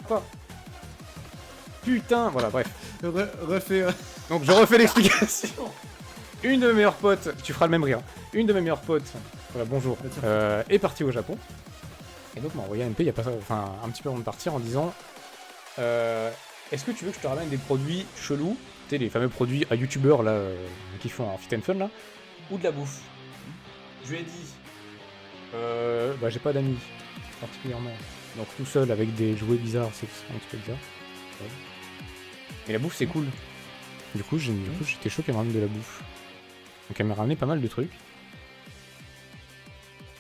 Quoi? Putain, voilà, bref. Refais. Donc je refais l'explication. Une de mes meilleures potes, tu feras le même rire. Une de mes meilleures potes, voilà, bonjour, est partie au Japon. Et donc m'a envoyé un MP il y a pas, enfin un petit peu avant de partir en disant est-ce que tu veux que je te ramène des produits chelous, tu sais les fameux produits à youtubeurs là qui font un fit and fun là, ou de la bouffe. Je lui ai dit bah j'ai pas d'amis particulièrement, donc tout seul avec des jouets bizarres c'est un petit peu bizarre. Ouais. Mais la bouffe c'est cool. Du coup j'étais chaud qu'elle me ramène de la bouffe. Donc elle m'a ramené pas mal de trucs.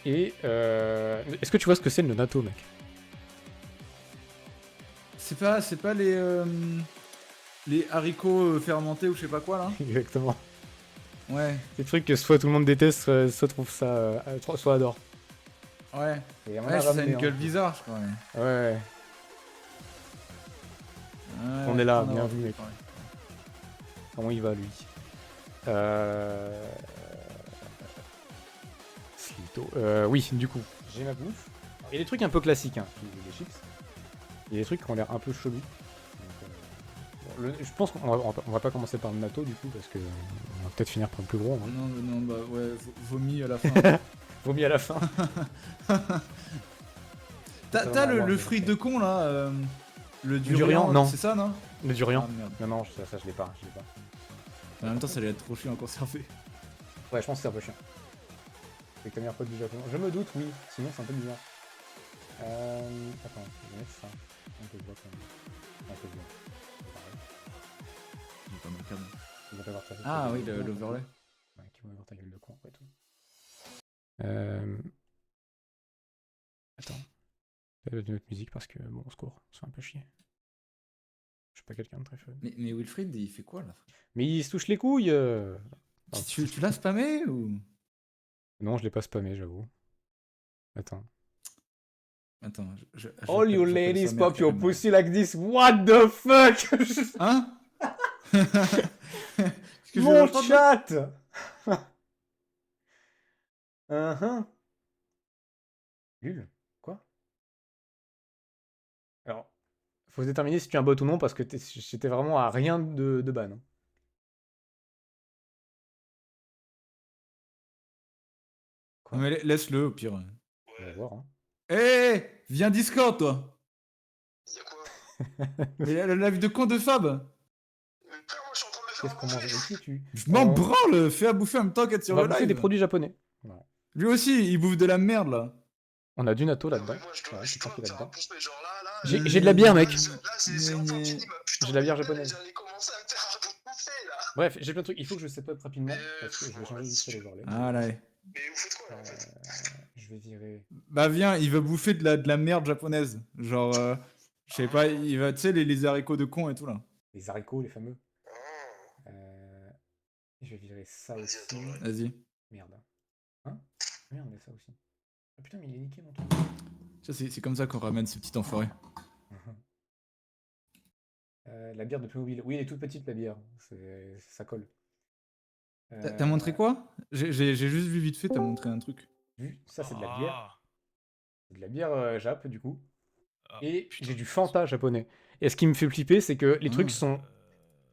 Et est-ce que tu vois ce que c'est le natto, mec? C'est pas les haricots fermentés ou je sais pas quoi là. Exactement. Ouais. Des trucs que soit tout le monde déteste, soit trouve ça, soit adore. Ouais. Et on Ouais, a ça a ramené, une gueule bizarre, je crois. Ouais. Ouais. Ouais, On est là, on a bienvenue, envie, mec. ouais. Comment il va, lui Slito. Oui, du coup, j'ai ma bouffe. Alors, il y a des trucs un peu classiques, hein. Des chips. Il y a des trucs qui ont l'air un peu chelous. Donc, je pense qu'on va pas commencer par le natto, du coup, parce que on va peut-être finir par le plus gros. Hein. Non, bah ouais, vomi à la fin. Vomi à la fin. T'as le fruit de con là, le durian, non. c'est ça, non? Le durian. Ah, merde. Non, ça je l'ai pas. En même temps, ça allait être trop chiant à conserver. Ouais, je pense que c'est un peu chiant. C'est que ta meilleure pote du Japon. Je me doute, oui. Sinon, c'est un peu bizarre. Attends, je vais mettre ça. Un peu de voix quand même. Un peu de voix. J'ai pas mon câble. Ils vont t'avoir ta gueule. Ah oui, l'overlay. Ouais, qui vont avoir ta gueule de con après tout. Attends. Je vais de notre musique parce que, bon, au secours, c'est un peu chier. Je suis pas quelqu'un de très fun. Mais Wilfried, il fait quoi là? Mais il se touche les couilles Tu l'as spammé ou? Non, je l'ai pas spammé, j'avoue. Attends. Attends, All you j'appelle ladies sa mère pop your carrément. pussy like this, what the fuck? Hein? Est-ce que je vais Mon l'entendre, là? chat. Lul. Quoi? Alors, faut déterminer si tu es un bot ou non parce que j'étais vraiment à rien de ban. Hein. Quoi? Mais laisse-le au pire. On va voir. Hein. Hé, viens Discord toi. Y'a quoi? Mais la live de con de Fab. Mais frère, moi je suis en train de me faire Qu'est-ce à qu'on mange bouffer. avec qui tu? Je m'en branle, fais à bouffer en même temps qu'être On sur va le bouffer live. des produits japonais. Voilà. Lui aussi, il bouffe de la merde là. On a du natto Non, là-dedans. mais moi je Voilà, dois c'est me tranquille faire à là-dedans. bouffer, genre là. J'ai de la bière, mec. Là, c'est enfin fini ma putain J'ai de la bière de japonaise. J'allais commencer à me faire à bouffer là. Bref, j'ai plein de trucs. Il faut que je set up rapidement parce que je vais changer vite fait les overlays. Ah là. Mais vous faites quoi là en fait? Je vais virer. Bah viens, il va bouffer de la merde japonaise. Genre, je sais pas, il va, tu sais, les haricots de con et tout là. Les haricots, les fameux. Oh. Je vais virer ça Vas-y, aussi. attends, ouais. Vas-y. Merde. Hein? Merde, mais ça aussi. Ah putain, mais il est niqué mon truc. C'est comme ça qu'on ramène ce petit enfoiré. La bière de Playmobil. Oui, elle est toute petite la bière. Ça colle. T'as montré quoi? J'ai juste vu vite fait, t'as montré un truc. Ça, c'est de la bière. C'est de la bière Jap, du coup. Ah, Et putain, j'ai du Fanta japonais. Et ce qui me fait flipper, c'est que les trucs sont.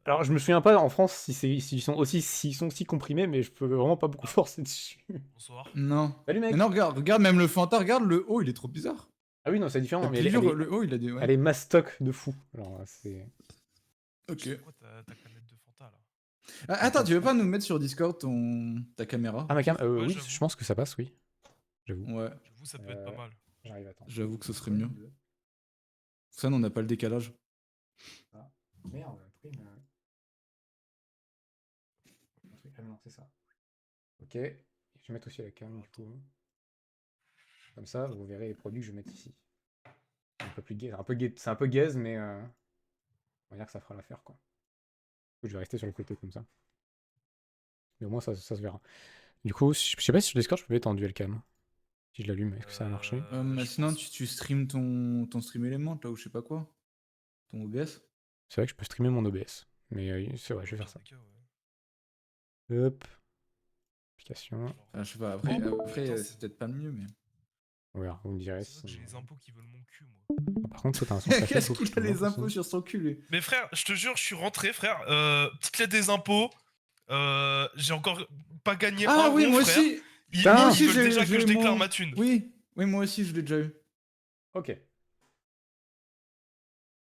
Alors, je me souviens pas en France s'ils sont aussi comprimés, mais je peux vraiment pas beaucoup forcer dessus. Bonsoir. Non. Salut, mec. Mais non, regarde même le Fanta, regarde le haut, il est trop bizarre. Ah oui, non, c'est différent. La Mais pliure, le haut, il a des. Ouais. elle est mastoc de fou. Alors, c'est. Ok. C'est quoi ta canette de Fanta là? Ah, attends, tu veux pas nous mettre sur Discord ta caméra? Ah, ma cam. Ouais, Oui, j'avoue. je pense que ça passe, oui. J'avoue. Ouais, J'avoue, ça peut être pas mal. J'arrive, attends. j'avoue que ce serait mieux. Ça, on n'a pas le décalage. Ah, merde, ah non, c'est ça. Ok. Je vais mettre aussi la cam, du coup. Comme ça, vous verrez les produits que je vais mettre ici. Un peu plus gaze. C'est un peu gaze, mais on va dire que ça fera l'affaire, quoi. Je vais rester sur le côté comme ça. Mais au moins, ça se verra. Du coup, je sais pas si sur Discord, je peux mettre en dual cam. Si je l'allume, est-ce que ça va marcher? Mais Je sinon, pense. tu stream ton stream Element, là, ou je sais pas quoi. Ton OBS. C'est vrai que je peux streamer mon OBS. Mais c'est vrai, je vais faire ça. Hop. Application. Ah, je sais pas, après, c'est peut-être pas le mieux, mais. Ouais, vous me direz C'est vrai que si... j'ai les impôts qui veulent mon cul, moi. Par contre, toi, t'as un son café, Qu'est-ce faut que je qu'il te a les montre impôts aussi. sur son cul, lui? Mais frère, je te jure, je suis rentré, frère. Petite lettre des impôts. J'ai encore pas gagné Ah un oui, rond, moi frère. aussi! Putain. Moi Ils aussi, veulent déjà que j'ai je déclare mon- ma thune. Oui, moi aussi, je l'ai déjà eu. Ok.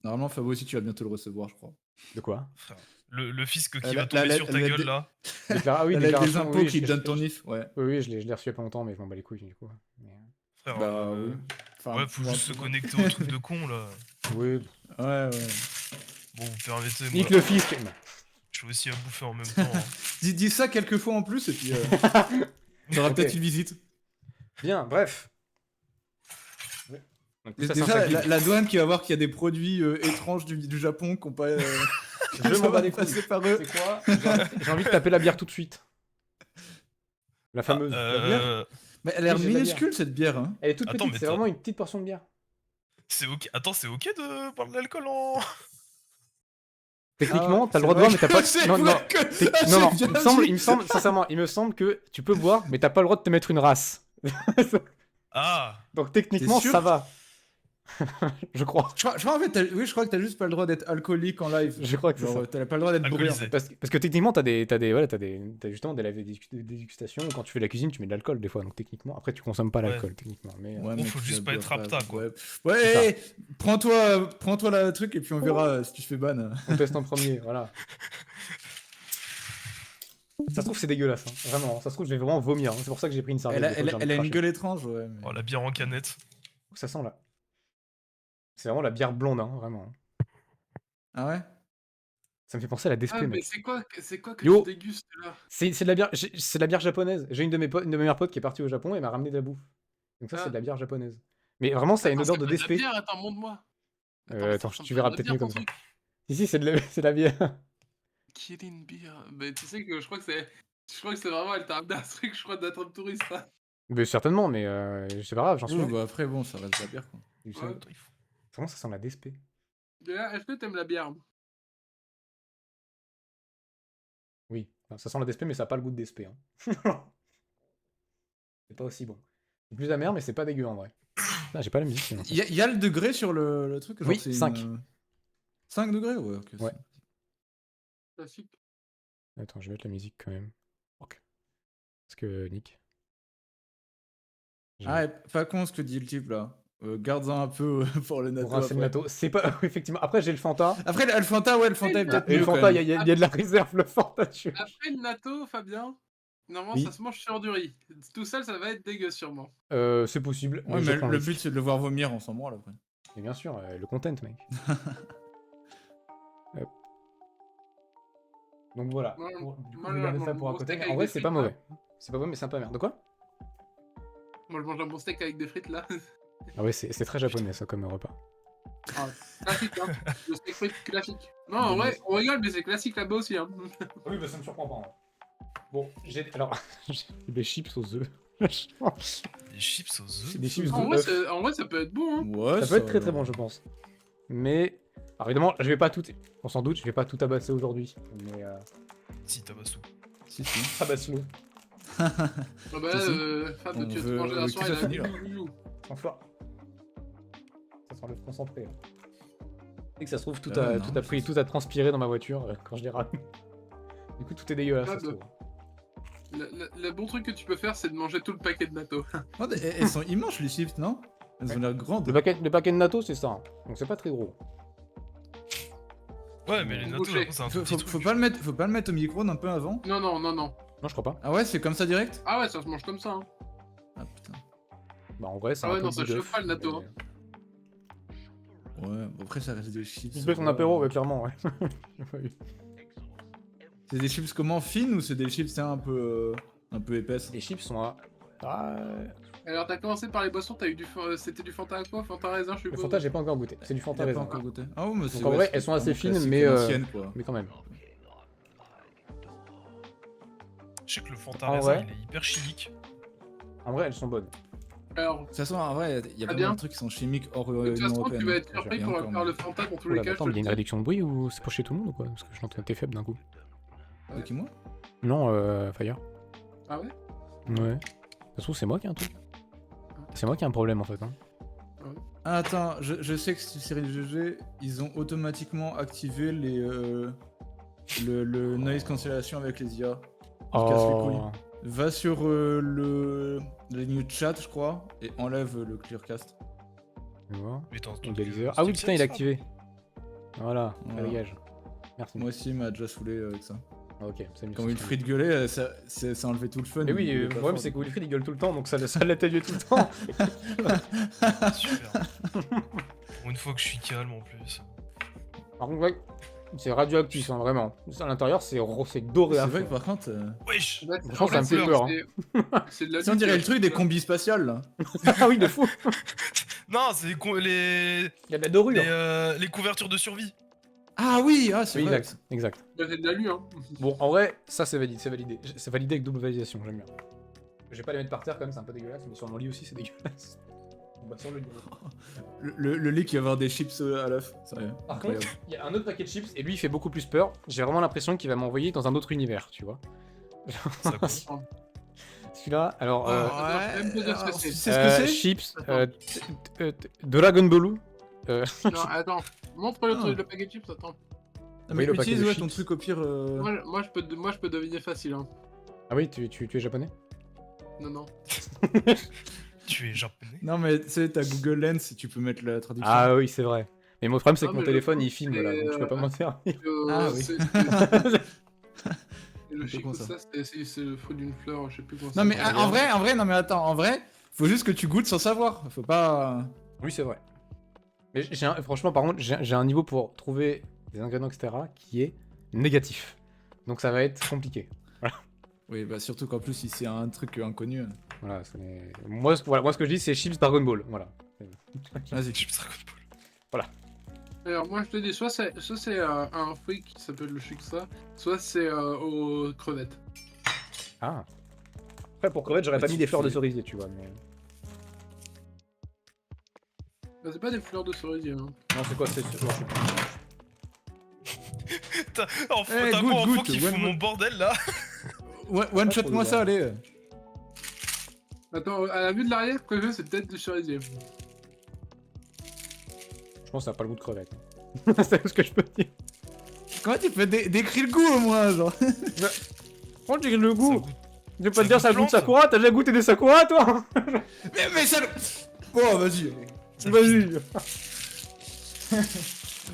Normalement, Fabo aussi, tu vas bientôt le recevoir, je crois. De quoi? Frère, le fisc qui La- va tomber la- sur ta la- gueule, là. Ah oui, La lettre des déclaration, impôts oui, qui te donne ton IF, ouais. Oui, je l'ai reçu il y a pas longtemps, mais je m'en bats les couilles, du coup. Mais, Frère, Bah oui. Enfin, ouais, faut bon, juste se bon. connecter au truc de con, là. Oui. Ouais. Bon, permettez-moi. Nique le fisc. Non. Je suis aussi à bouffer en même temps. Hein. Dis ça quelques fois en plus, et puis t'auras Ok. peut-être une visite. Bien, bref. Ouais. Donc, tout ça, c'est un Déjà, sac vide. la douane qui va voir qu'il y a des produits étranges du Japon qui ont pas... Je m'en bats les couilles. passer par eux. C'est quoi? J'ai envie de taper la bière tout de suite. La fameuse. La bière. Mais elle a l'air Oui, j'ai de la minuscule, cette bière. Hein. Elle est toute Attends, petite, mais c'est t'as- vraiment une petite portion de bière. c'est ok. Attends, c'est ok de boire de l'alcool en. Techniquement, Ah, t'as le c'est droit de vrai boire, mais t'as que pas. c'est Non, non, vrai que- Tec- Ah, non, non, j'ai il me bien semble, dit. il me semble, sincèrement, il me semble que tu peux boire, mais t'as pas le droit de te mettre une race. Ah. Donc techniquement, T'es sûr ça va. Je crois. Je crois en fait, je crois que t'as juste pas le droit d'être alcoolique en live. Je crois que c'est Genre, ça. t'as pas le droit d'être bourré. En Alcoolisé. fait. Parce que techniquement, t'as justement des lives de dégustation. Quand tu fais la cuisine, tu mets de l'alcool des fois. Donc techniquement, après, tu consommes pas l'alcool, techniquement. Mais, Ouais, Bon, mais faut tu juste la pas être bois apta, quoi. Ouais, C'est ouais prends-toi la truc et puis on verra si tu te fais ban. on teste en premier, voilà. Ça se trouve, c'est dégueulasse, hein. Vraiment. Ça se trouve, je vais vraiment vomir. hein. C'est pour ça que j'ai pris une serviette. Elle a, des fois, elle, j'ai envie elle de a une cracher. gueule étrange, ouais. mais- Oh, la bière en canette. Ça sent là. C'est vraiment la bière blonde, hein, vraiment. Ah ouais Ça me fait penser à la DSP, Ah, mais mec. c'est quoi que Yo. tu dégustes là? C'est de la bière, c'est de la bière japonaise. J'ai une de mes meilleures potes qui est partie au Japon et m'a ramené de la bouffe. Donc ça, Ah. c'est de la bière japonaise. Mais vraiment, ça a une Attends, odeur de c'est pas DSP. la bière, attends, montre-moi. Attends, ça tu me verras fait peut-être de la mieux bière, comme ça. ton truc. Si, c'est de la bière. Kirin Beer. Mais tu sais que je crois que c'est vraiment, elle t'a ramené un truc, je crois, d'être un touriste. Là. Mais certainement, mais c'est pas grave, j'en suis Oui, sûr. bah après, bon, ça reste de la bière, quoi. Ouais. Attends, il faut- Vraiment, ça sent la DSP. Déjà, est-ce que t'aimes la bière? Oui, enfin, ça sent la DSP, mais ça a pas le goût de DSP. Hein. C'est pas aussi bon. C'est plus amer, mais c'est pas dégueu en vrai. Ah, j'ai pas la musique. sinon. Il y a le degré sur le truc genre, Oui, c'est 5. 5 degrés, ouais. ok, Ouais. Classique. Attends, je vais mettre la musique quand même. Ok. Parce que Nick. Ah, ouais, pas con ce que dit le type là. Garde-en un peu pour le Pour natto. rincer le après. natto. C'est pas. Effectivement. Après, j'ai le Fanta. Après, le Fanta, ouais, le Fanta est peut-être Et le mieux. quand Fanta, même. il y a de la réserve, le Fanta, tu vois. Après le natto, Fabien, normalement Oui. ça se mange sur du riz. Tout seul, ça va être dégueu sûrement. C'est possible. Ouais, je mais prends le risque. but c'est de le voir vomir en s'en branle après. Et bien sûr, le content, mec. Hop. Donc voilà. Moi, Du coup, moi, je vais garder ça mon pour à bon côté. steak Mais avec en vrai, des c'est pas frites, mauvais. C'est pas mauvais, mais c'est un peu amer. De quoi? Moi, je mange un bon steak avec des frites là. Ah ouais, c'est très japonais, ça, comme repas. Classique, hein. Le steak frites classique. Non, en vrai, on rigole, mais c'est classique là-bas aussi. Hein. Oui, bah ça me surprend pas. Bon, alors, j'ai des chips aux œufs. Des chips aux œufs. C'est des chips En aux vrai, œufs. en vrai, ça peut être bon. Hein. Ouais, Ça peut être très très bon, je pense. Mais, alors évidemment, je vais pas tout, on s'en doute, je vais pas tout tabasser aujourd'hui. Mais, Si, Tabassou. Si, si. tabasse-le. Ah bah, Si, si. Fab, On tu veut- manges la que soirée ça là. finisse, là. Enfin. Ça sent le concentré. Là. Et que ça se trouve, tout, Ah, a, non, tout a pris, tout a transpiré dans ma voiture quand je l'ai ramené. Du coup, tout est dégueulasse, ça se trouve. Le bon truc que tu peux faire, c'est de manger tout le paquet de natto. Oh, elles sont immenses les chips, non? Elles ont l'air grandes. Le paquet de natto, c'est ça. hein. Donc c'est pas très gros. Ouais, mais les nattos, Boucher. après, c'est un tout petit truc. Faut pas le mettre au micro un peu avant? Non. Non, je crois pas. Ah ouais, c'est comme ça direct? Ah ouais, ça se mange comme ça. Hein. Ah putain. Bah en vrai, c'est Ah un ouais, peu non, ça goût d'œuf, chauffe pas, le natto, mais- Ouais, bon, après ça reste des chips. Tu te fais ton apéro, ouais, clairement, ouais. C'est des chips comment, fines ou c'est des chips c'est un peu épaisses? Les chips sont à... Ah, Alors, t'as commencé par les boissons, t'as eu c'était du Fanta à quoi? Fanta raisin, je le suppose. Fanta, j'ai pas encore goûté. C'est du Fanta T'as pas raisin. encore goûté? Ah ouais, mais c'est en vrai, ouais, elles c'est sont assez vraiment fines, classique mais, et ancienne, quoi. Mais quand même. Je sais que le Fanta En raisin, vrai. il est hyper chimique. En vrai, elles sont bonnes. Alors, De toute façon, en vrai, il y a Très pas bien. mal de trucs qui sont chimiques hors de toute Union façon, Européenne. tu vas hein. être surpris Et qu'on va encore, faire mais- le Fanta dans tous Oula, les cas. attends, je mais il y a une te le dis. réduction de bruit ou c'est pour chez tout le monde ou quoi? Parce que je l'entends, t'es faible d'un coup. De qui, moi? Non, Fire. Ah ouais? Ouais. Ça se trouve, c'est moi qui ai un truc. C'est moi qui ai un problème en fait. Hein. Ah, attends, je sais que sur Cyril GG, ils ont automatiquement activé le noise cancellation avec les IA. Ils cassent les couilles. Oh. Va sur les new chat, je crois, et enlève le clearcast. Tu vois. Mais attends, Égaliseur. Ah oui, putain, il est activé. activé. Voilà, ça Voilà. dégage. Merci. Moi aussi, il m'a déjà saoulé avec ça. Ah, ok, c'est mieux. Quand Wilfried gueulait, ça enlevait tout le fun. Mais oui, il le est pas problème fort. c'est que Wilfried il gueule tout le temps, donc ça l'atténue tout le temps. Super. Pour une fois que je suis calme en plus. Par contre, ouais, c'est radioactif, hein, vraiment. À l'intérieur, c'est doré à C'est vrai fond. que par contre, Wesh. En fait, Franchement, ça me fait peur. Hein. C'est de la si on dirait le lutte, truc des combis spatiales là. Ah oui, de fou. Non, c'est Il y a de la dorure. les couvertures de survie. Ah oui, ah, c'est Oui, vrai. exact, exact. C'est de la lu, hein. Bon, en vrai, ça c'est validé, c'est validé. C'est validé avec double validation, j'aime bien. Je vais pas les mettre par terre quand même, c'est un peu dégueulasse, mais sur mon lit aussi c'est dégueulasse. Bon, bah, sur le lit. Le lit qui va avoir des chips à l'œuf. Sérieux. Par Incroyable. contre, il y a un autre paquet de chips et lui il fait beaucoup plus peur. J'ai vraiment l'impression qu'il va m'envoyer dans un autre univers, tu vois. Ça quoi. Celui-là, alors. Attends, même pas dire ce que tu c'est. sais ce que c'est Chips, Attends. Dragon Ballou. Non, attends. Montre le Ah. truc, le paquet de chips, attends. Ah, mais Oui, le paquet utilise de ouais, chips. ton truc au pire. Moi, je peux deviner facile, hein. Ah oui, tu es japonais? Non, non. Tu es japonais. Non, mais tu sais, t'as Google Lens et tu peux mettre la traduction. Ah oui, c'est vrai. Mais mon problème c'est Ah, que mon mais téléphone le il coup, filme c'est, là, donc je peux pas m'en servir. Ah, oui. Le peu chic con, ou ça. ça, c'est le fruit d'une fleur, je sais plus comment Non, ça mais s'appelle. en vrai, non, mais attends, en vrai, faut juste que tu goûtes sans savoir. Faut pas. Oui, c'est vrai. Mais franchement, par contre, j'ai un niveau pour trouver des ingrédients, etc., qui est négatif. Donc ça va être compliqué. Oui, bah surtout qu'en plus, si c'est un truc inconnu. Voilà, moi, moi ce que je dis, c'est chips Dragon Ball. Voilà. Vas-y. Chips Dragon Ball. Alors, moi, je te dis, soit c'est un fruit qui s'appelle le chiksa, soit c'est aux crevettes. Ah. Après, pour crevettes, j'aurais pas Mais mis tu des fleurs de fais- cerisier, tu vois. Mais... Bah, c'est pas des fleurs de cerisier, hein. Non, c'est quoi? C'est. je sais pas. T'as Eh, t'as goûte, quoi enfant goûte, qui one fout more. mon bordel là? One shot moi ça, allez. Attends, à la vue de l'arrière, prévu, c'est peut-être du cerisier. Je pense que ça a pas le goût de crevette. C'est ce que je peux dire. Comment tu peux décrire le goût au moins, genre? Comment tu dis le Ça goût? goûte- Je vais pas ça te dire ça goûte goûte plante. Sakura, t'as déjà goûté des Sakura toi? Mais ça. Bon, vas-y. ça Vas-y.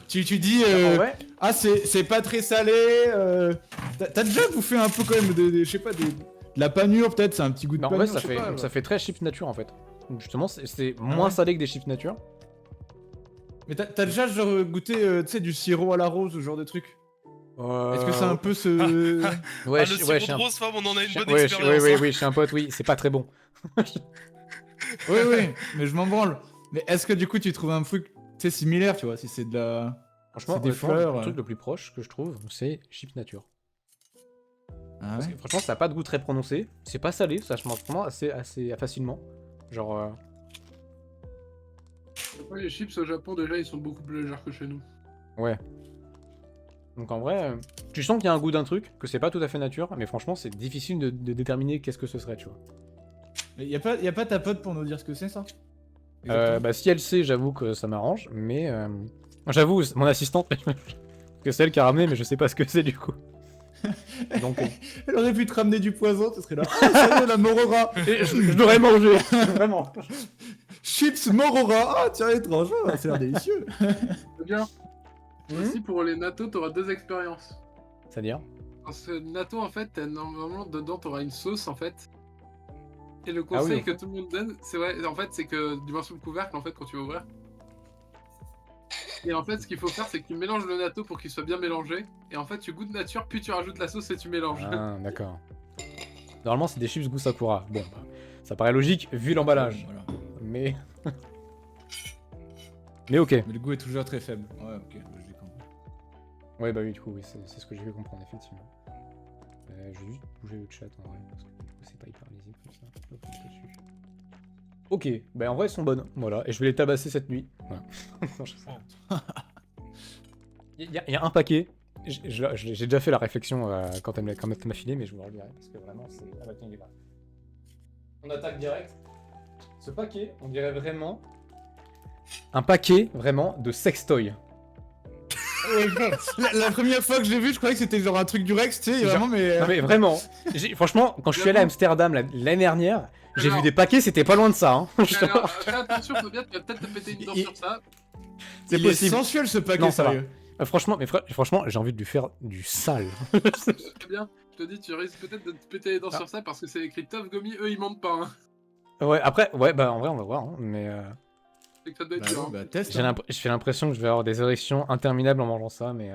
Tu dis. En vrai, Ah, c'est pas très salé. T'as déjà bouffé un peu quand même je sais pas, de la panure peut-être, c'est un petit goût de non, en panure. vrai, je sais pas, ça fait très chips nature en fait. Donc, justement, c'est Ah moins ouais salé que des chips nature. Mais t'as déjà genre goûté tu sais, du sirop à la rose, ce genre de truc? Est-ce que c'est un peu ce. Ouais, Ah, le je- sirop ouais, de je suis un- rose femme, on en a une bonne ouais, expérience. oui, hein. oui, je suis un pote, oui, c'est pas très bon. Oui, oui, mais je m'en branle. Mais est-ce que du coup tu trouves un truc, tu sais, similaire, tu vois, si c'est de la. Franchement, C'est des honnêtement, fleurs, le truc le plus proche que je trouve, c'est chips nature. Ah Parce que, franchement, ça a pas de goût très prononcé. C'est pas salé, ça se mange vraiment assez facilement. Genre, Après, les chips au Japon, déjà, ils sont beaucoup plus légers que chez nous. ouais. Donc en vrai, tu sens qu'il y a un goût d'un truc, que c'est pas tout à fait nature, mais franchement, c'est difficile de déterminer qu'est-ce que ce serait, tu vois. Mais y a pas ta pote pour nous dire ce que c'est ça? Bah si elle sait, j'avoue que ça m'arrange, mais j'avoue, mon assistante, que c'est elle qui a ramené, mais je sais pas ce que c'est du coup. Donc, Elle aurait pu te ramener du poison, tu serais là. Ah, ça y est, la Morora! je l'aurais mangé, vraiment. Chips Morora! Ah, tiens, étrange, ah, ça a l'air délicieux! C'est bien. Aussi, pour les natto, t'auras 2 expériences. C'est-à-dire? Parce que natto, en fait, normalement, dedans, t'auras une sauce, en fait. Et le Ah oui, conseil en que tout le monde donne, c'est ouais, en fait, c'est que du moins sous le couvercle, en fait, quand tu vas ouvrir. Et en fait, ce qu'il faut faire, c'est que tu mélanges le natto pour qu'il soit bien mélangé. Et en fait, tu goûtes nature, puis tu rajoutes la sauce et tu mélanges. Ah, d'accord. Normalement, c'est des chips goût Sakura. Bon, bah, ça paraît logique vu l'emballage. Voilà. Mais... mais ok. Mais le goût est toujours très faible. Ouais, ok, j'ai compris. Ouais, bah oui, du coup, oui, c'est ce que j'ai pu comprendre, effectivement. Je vais juste bouger le chat en vrai, parce que du coup, c'est pas hyper lisible comme ça. Hop, on est dessus. Ok, bah en vrai, elles sont bonnes. Voilà, et je vais les tabasser cette nuit. Voilà. Non, je sais pas. Il y a un paquet. J'ai déjà fait la réflexion quand elle m'a filé, mais je vous le redirai parce que vraiment, c'est. Ah bah tiens, il est là. On attaque direct. Ce paquet, on dirait vraiment un paquet vraiment de sextoy. La première fois que je l'ai vu, je croyais que c'était genre un truc du Rex, tu sais, Genre- vraiment, mais. Non mais vraiment, franchement, quand je suis allé à Amsterdam l'année dernière, j'ai vu Alors- des paquets, c'était pas loin de ça. Hein. Alors, fais attention, Fabien, tu vas peut-être te péter une dent Il- sur ça. C'est il est possible. sensuel ce paquet, Non, ça va. sérieux. Franchement, franchement, j'ai envie de lui faire du sale. Très bien. Je te dis, tu risques peut-être de te péter les dents Ah. sur ça parce que c'est écrit Tough Gummy, eux ils mentent pas. Hein. Ouais, après, ouais, bah en vrai, on va voir. Hein, mais C'est que ça doit être Bah, dur. ouais, hein. bah, teste. j'ai l'impression que je vais avoir des érections interminables en mangeant ça, mais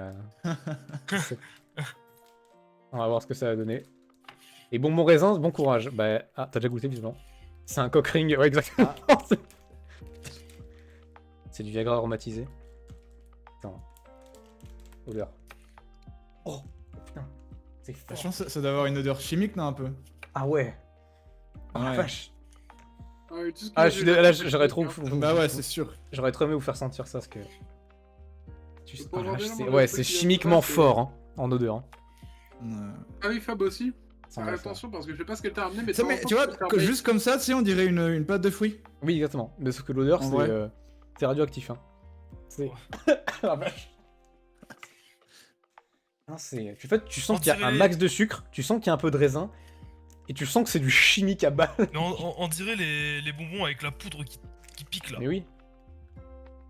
c'est- on va voir ce que ça va donner. Et bon raisin, bon courage. Bah, ah, t'as déjà goûté visiblement. C'est un cock ring, ouais, exactement. C'est du Viagra aromatisé. Attends. Odeur. Oh, putain. C'est fort. Franchement, ça doit avoir une odeur chimique, non, un peu. Ah ouais. Ah la Ouais. vache. Ouais, tout ce qui Ah, est je suis déjà- là, j'aurais trop. Bah ouais, c'est sûr. J'aurais trop aimé vous faire sentir ça, parce que. Tu sais, Pour ah, la vache, vraiment, c'est- le ouais, truc c'est qui va chimiquement faire, c'est- fort, hein, en odeur. Hein. Ah oui, Fab aussi. Ça Fais va faire. attention parce que je sais pas ce qu'elle t'a ramené, mais Ça, de temps en mais temps, tu vois, peux te faire juste comme ça, tu sais, on dirait une pâte de fruits. Oui, exactement. Mais sauf que l'odeur, En c'est vrai. c'est radioactif. Hein. C'est. La vache. Non, c'est. En fait, tu sens On qu'il y a un dirait- max de sucre, tu sens qu'il y a un peu de raisin, et tu sens que c'est du chimique à balle. Mais on dirait les bonbons avec la poudre qui pique là. Mais oui.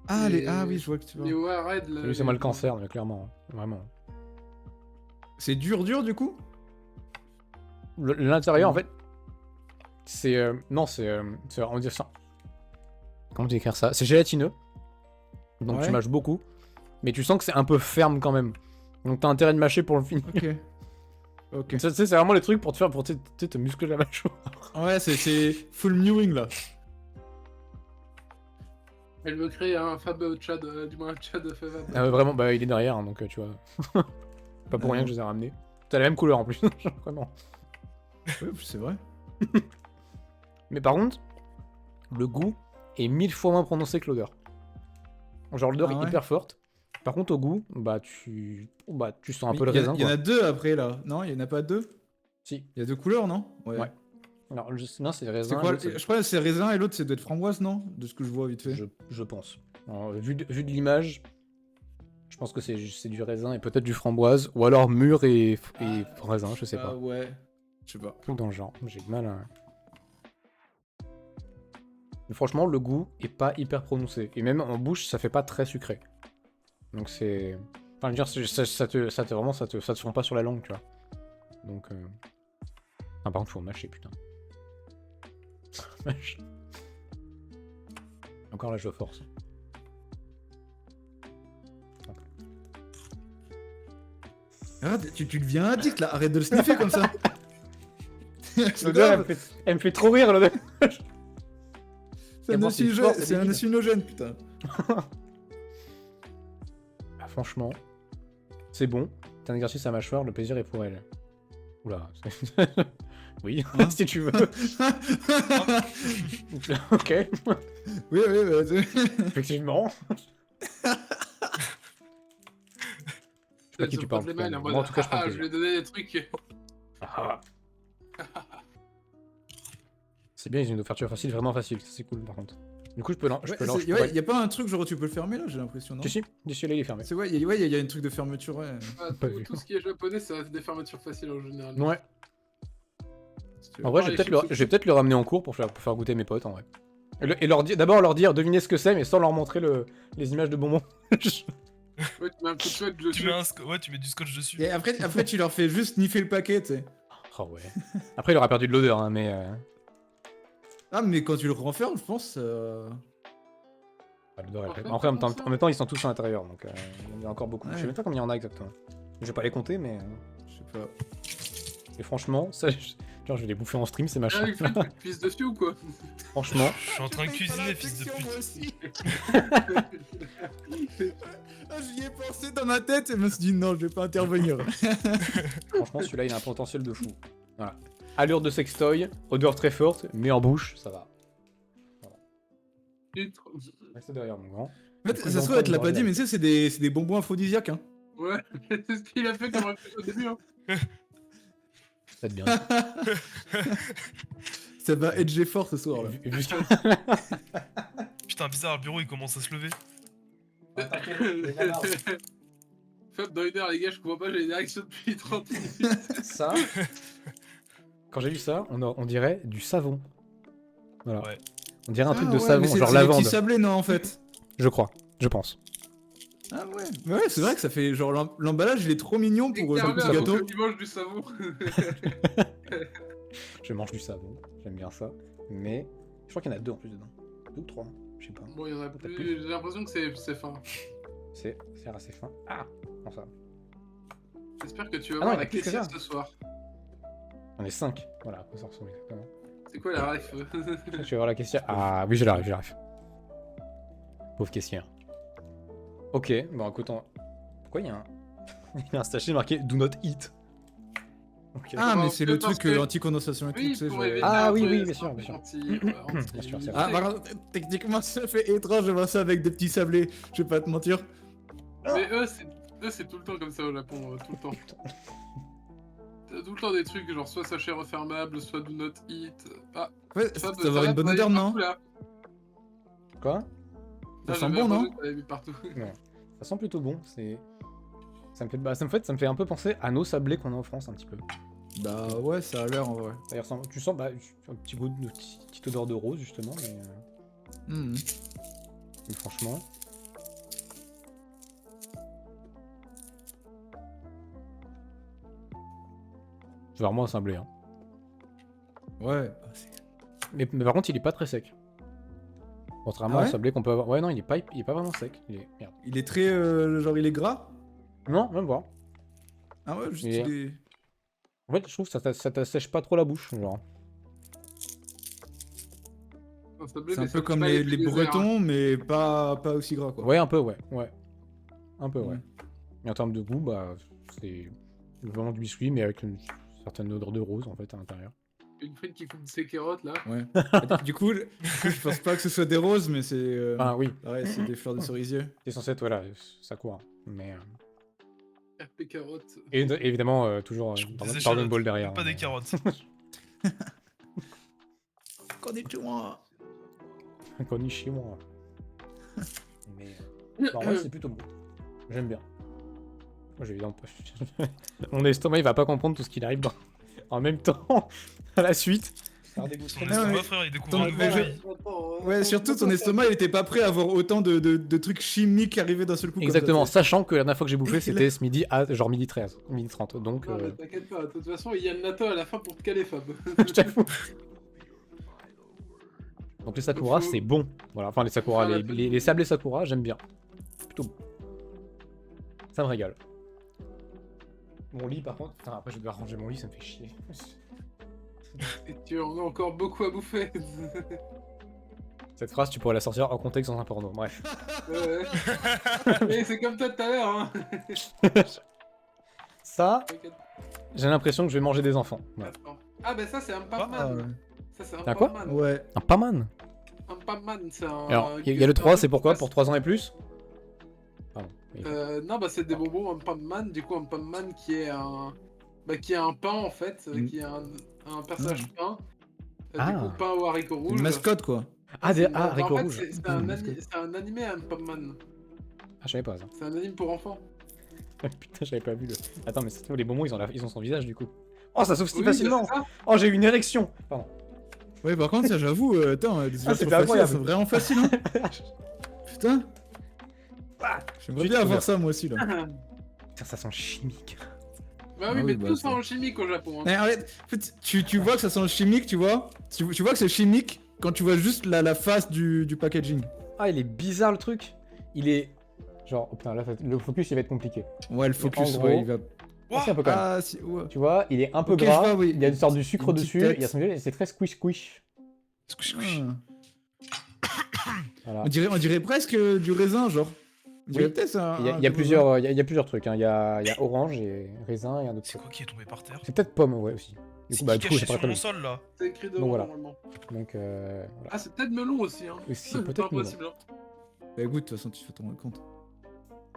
Ah, Et- ah oui, je vois que tu vois. Mais ouais, arrête. là, Oui, c'est moi le cancer, mais clairement. Hein. Vraiment. C'est dur du coup. L'intérieur, en fait, c'est. Non, on va dire ça. Comment décrire ça? C'est gélatineux. Donc tu Ouais. mâches beaucoup. Mais tu sens que c'est un peu ferme quand même. Donc t'as intérêt de mâcher pour le finir. Ok. Ok. Ça, tu sais, c'est vraiment les trucs pour te faire, pour tu sais, te muscler la mâchoire. Ouais, c'est full mewing là. Elle me crée un Fab Chad, du moins un Chad Fab. Vraiment, bah il est derrière, hein, donc tu vois. Pas pour rien que je les ai ramenés. T'as la même couleur en plus, vraiment. Ouais, c'est vrai. Mais par contre, le goût est 1000 fois moins prononcé que l'odeur. Genre l'odeur Ah est ouais. hyper forte. Par contre au goût, bah tu sens un peu le Il y, raisin. il y en quoi. a deux après là. Non, il y en a pas deux. Si. Il y a deux couleurs, non? Ouais. Alors non, c'est C'est raisin. quoi? l'autre, c'est- Je crois que c'est raisin et l'autre c'est doit être framboise, non? De ce que je vois vite fait. je pense. Alors, vu de l'image, je pense que c'est du raisin et peut-être du framboise, ou alors mûr et raisin, je sais Ah pas. ouais. Je sais pas. Tout dans le genre, j'ai du mal à... Mais franchement, le goût est pas hyper prononcé. Et même en bouche, ça fait pas très sucré. Donc c'est... Enfin, je veux dire, vraiment, ça te fond pas sur la langue, tu vois. Donc... Ah, par contre, faut mâcher, putain. Mâche. Encore là, je force. Arrête, tu deviens addict là, arrête de le sniffer comme ça. C'est L'odeur, grave, elle me fait trop rire, l'odeur. c'est un moi, c'est hallucinogène, fort, c'est c'est un débile. hallucinogène, putain. Ah, franchement, c'est bon. C'est un exercice à mâchoire, le plaisir est pour elle. Oula. Oui, Hein si tu veux. Ok, Oui, oui, vas-y. effectivement. Je sais pas Elle qui se tu frotte parles. les mains, elle est en Moi, mode, en tout cas, je prends ah, je plaisir. lui ai donné des trucs. Ah. C'est bien, ils ont une ouverture facile, vraiment facile. Ça, c'est cool, par contre. Du coup, je peux Ouais, y a pas un truc genre où tu peux le fermer là, j'ai l'impression, non? Si, là, il est fermé. C'est ouais, y a un truc de fermeture, ouais. Ah, Pas tout, vu. tout ce qui est japonais, ça a des fermetures faciles en général. Ouais. Si tu veux. En vrai, Ah, je les vais chips peut-être le ramener en cours pour faire goûter mes potes, en vrai. D'abord leur dire, devinez ce que c'est, mais sans leur montrer les images de bonbons. Ouais, tu mets un coup de sweat Tu dessus. mets ouais, tu mets du scotch dessus. Et après, tu leur fais juste sniffer le paquet, tu sais. Oh ouais. Après, il aura perdu de l'odeur, hein, mais... Ah, mais quand tu le renfermes, je pense. l'odeur est En fait, vraie. Après, en comment ça même temps, ils sont tous à l'intérieur, donc il y en a encore beaucoup. Je Ouais. sais même pas combien il y en a exactement. Je vais pas les compter, mais... Je sais pas. Et franchement, ça... Genre, je vais les bouffer en stream, ces Ah, machins. avec Fred, tu te pisses dessus ou quoi? Franchement, Je suis en train de cuisiner, fils de pute. Moi aussi. Ah, j'y ai pensé dans ma tête et je me suis dit non, je vais pas intervenir. franchement, celui-là, il a un potentiel de fou. Voilà. Allure de sextoy, odeur très forte, mais en bouche, ça va. Reste derrière, mon grand. En fait, ça se trouve, elle te l'a pas dit, mais tu sais, c'est des bonbons aphrodisiaques, hein. Ouais, c'est ce qu'il a fait comme réflexe au début. Hein. Faites bien. Ça va edger fort ce soir là. Putain, bizarre, le bureau il commence à se lever. Fab, dans 1 heure, les gars, je comprends pas, j'ai une érection depuis 30 minutes. Ça, quand j'ai vu ça, on dirait du savon. Voilà. Ouais. On dirait un truc de ouais, savon, mais c'est genre des lavande. petits sablés, non, en fait. Je crois, je pense. Ah ouais. Mais ouais, c'est vrai que ça fait genre l'emballage, il est trop mignon pour le Clairement, petit gâteau. Il mange du savon. Je mange du savon, j'aime bien ça. Mais je crois qu'il y en a 2 en plus dedans. 2 ou 3, je sais pas. Bon, il y en a Peut-être plus. J'ai l'impression que c'est fin. C'est assez fin. Ah, comment ça? J'espère que tu vas Ah non, voir il y a la plus que caissière ça. ce soir. On est 5. Voilà, à quoi ça ressemble exactement. C'est quoi la ref? Je vais voir la caissière. Ah oui, je l'arrive. Pauvre caissière. Ok, bon écoute, pourquoi il y a un... il y a un sachet marqué Do not eat. Ok. Ah, mais c'est le Parce truc que- anti-condensation et tout, Oui, tu sais. pour genre- éviter Ah un oui, truc, oui, bien c'est sûr, un bien sûr. Bien sûr, c'est Ah, par contre, techniquement, ça fait étrange de voir ça avec des petits sablés. Je vais pas te mentir. Mais eux, c'est tout le temps comme ça au Japon, tout le temps. T'as tout le temps des trucs genre soit sachet refermable, soit do not eat. Ah, Ouais, ça ça va avoir une bonne odeur, non? Quoi? Ça sent bon, non? Partout. Ça sent plutôt bon, c'est... Ça me fait... Bah, ça me fait un peu penser à nos sablés qu'on a en France un petit peu. Bah ouais, ça a l'air en vrai. Ça y ressemble... Tu sens bah, un petit goût de petite odeur de rose justement, Mhm. mais franchement... C'est vraiment un sablé, hein. Ouais. Mais par contre, il est pas très sec. Contrairement Ah ouais au sablé qu'on peut avoir. Ouais, non, il est pas vraiment sec. Il est... Merde. Il est très. Genre, il est gras? Non, même voir. Ah ouais, juste Il est- il est. En fait, je trouve que ça t'assèche pas trop la bouche, genre. C'est un peu comme les Bretons, mais pas aussi gras quoi. Ouais, un peu, ouais. Ouais. Un peu, ouais. Mm. Et en termes de goût, bah, c'est vraiment du biscuit, mais avec une certaine odeur de rose, en fait, à l'intérieur. Une frite qui coupe ses carottes là. Ouais. du coup, je pense pas que ce soit des roses, mais c'est. Ah oui, Ouais, c'est des fleurs de cerisier. c'est censé être, voilà, Sakura. Mais... RP carottes. Et évidemment, toujours Je coupe dans des le échalotes, ball derrière. pas des carottes. Konnichiwa. Konnichiwa. Mais... bah, en vrai, c'est plutôt bon. J'aime bien. Moi, j'ai évidemment pas... Mon estomac, il va pas comprendre tout ce qu'il arrive dans... en même temps, à la suite. Son Ah, mais- estomac, frère, il découvre Ton- un nouveau mais je- pays. Ouais, surtout ton estomac, il était pas prêt à avoir autant de trucs chimiques arriver d'un seul coup. comme ça, Exactement, tu sais. sachant que la dernière fois que j'ai bouffé, c'était ce midi à genre midi 13, midi 30. Donc, Non, mais t'inquiète pas, de toute façon, il y a le natto à la fin pour te caler, Fab. je t'avoue. Donc les Sakura, Faut- c'est bon. Voilà, enfin les Sakura, Faut faire les sablés Sakura, j'aime bien. Plutôt bon. Ça me régale. Mon lit, par contre, putain, après je vais devoir ranger mon lit, ça me fait chier. Et tu en as encore beaucoup à bouffer. Cette phrase, tu pourrais la sortir en contexte dans un porno. Bref. Ouais. Mais c'est comme toi tout à l'heure, hein. Ça, T'inquiète j'ai l'impression que je vais manger des enfants. Ouais. pas. Ah, bah ça, c'est un Ah, Pac-Man. Ça, c'est un T'as quoi Pac-Man. ouais. Un pas man. Un Pac-Man, c'est un. Alors, il y a le 3, c'est pourquoi? Pour 3 ans et plus? Pardon. Oui. Non, bah c'est des bonbons, un Pac-Man. Du coup, un Pac-Man qui est un. Bah, qui est un pain en fait, qui est un personnage pain. Ah. Du coup, pain au haricot rouge. Une mascotte quoi. Ah, C'est- ah, en haricot fait, rouge. C'est un animé, un Pac-Man. Ah, je savais pas ça. C'est un anime pour enfants. Putain, j'avais pas vu le. Attends, mais c'est les bonbons, ils ont son visage du coup. Oh, ça s'ouvre si Oui, facilement! bah, c'est ça. Oh, j'ai eu une érection! Pardon. Ouais, par contre, ça j'avoue, attends, les Ah, ouvertures c'était faciales, incroyable. c'est vraiment facile, hein. Putain. J'aimerais Tu bien te avoir souviens. ça moi aussi là. Putain, ça sent chimique. Bah Ah oui, oui, mais bah, tout c'est- ça en chimique au Japon. Hein. Mais arrête, en fait, tu vois que ça sent le chimique, tu vois. Tu vois que c'est chimique quand tu vois juste la face du packaging. Ah, il est bizarre le truc. Il est. Genre, oh putain, là, le focus il va être compliqué. Ouais, le focus, En gros- ouais, il va. Ah, c'est un peu quand même. Ah, si, ouais. Tu vois, il est un peu Ok, je gras. vois, oui. Il y a une sorte de sucre Une petite dessus. tête. Il y a son et c'est très squish. Squish, squish. Ah. Voilà. On dirait presque du raisin, genre. On dirait Oui. peut-être ça. Il y a plusieurs, il y a plusieurs trucs. Hein. Il y a orange et raisin et un autre C'est truc. quoi qui est tombé par terre? C'est peut-être pomme, ouais, aussi. Du C'est coup, bah, qui du coup, caché c'est pas sur très mon bien. sol là? C'est écrit devant Donc, voilà. normalement. Donc, voilà. Ah, c'est peut-être melon aussi. Hein. Oui, c'est C'est peut-être pas melon. possible. Hein. Bah écoute, de toute façon, tu te rends compte.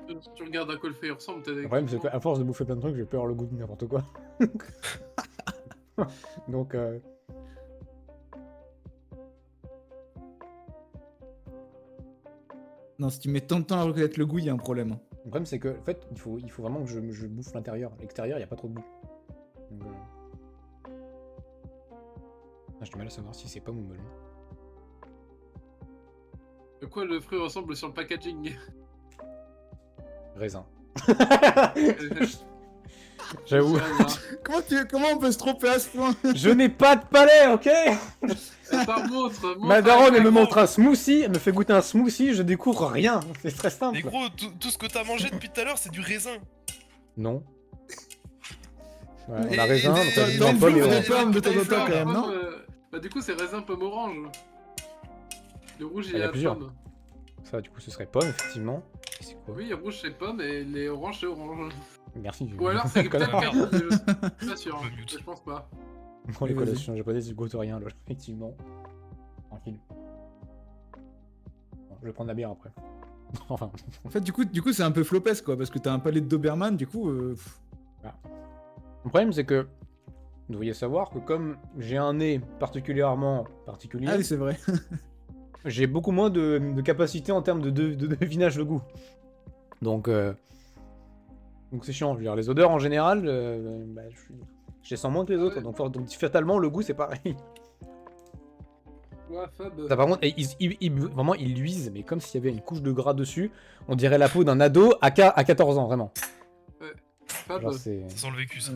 Si tu regardes à quoi le fait il ressemble, t'as des. Le problème, c'est qu'à force de bouffer plein de trucs, j'ai peur le goût de n'importe quoi. Donc, Non, si tu mets tant de temps à reconnaître le goût, il y a un problème. Le problème, c'est que, en fait, il faut vraiment que je bouffe l'intérieur. L'extérieur, il n'y a pas trop de goût. Donc, ah, j'ai du mal à savoir si c'est pomme ou melon. De quoi le fruit ressemble sur le packaging? Raisin. J'avoue. Comment on peut se tromper à ce point? Je n'ai pas de palais, ok? Montre Ma daronne, elle me montre un smoothie, elle me fait goûter un smoothie, je découvre rien. C'est très simple. Mais gros, tout ce que t'as mangé depuis tout à l'heure, c'est du raisin. Non. Ouais, on Et- a raisin, et- donc on a et- du dans le pomme et bleu, orange. on pomme de temps en temps, quand même, non? Bah du coup c'est raisin pomme orange. Le rouge Ah, il y a la plusieurs. pomme. Ça, du coup, ce serait pomme, effectivement. Et c'est quoi? Oui, le rouge c'est pomme et les oranges c'est orange. Merci. Ou alors c'est peut-être Ah, merde. cannelle, je suis pas sûr. Je Hein. me mute. Je pense pas. Bon, les Vas-y. collations japonaises, je goûte rien, là, effectivement. Tranquille. Bon, je vais prendre la bière après. Enfin, En fait, du coup, c'est un peu flopesque, quoi, parce que t'as un palais de Doberman, du coup. le problème, c'est que vous devriez savoir que comme j'ai un nez particulièrement particulier, Ah oui, c'est vrai. j'ai beaucoup moins de capacité en termes de devinage de goût. Donc c'est chiant. Je veux dire, les odeurs en général, bah, je les sens moins que les autres. Ouais. Donc fatalement, le goût, c'est pareil. Ouais, Fab. Ça, par contre, vraiment, il luise, mais comme s'il y avait une couche de gras dessus. On dirait la peau d'un ado à 14 ans, vraiment. Fab. Genre, c'est... Ça sent le vécu, ça.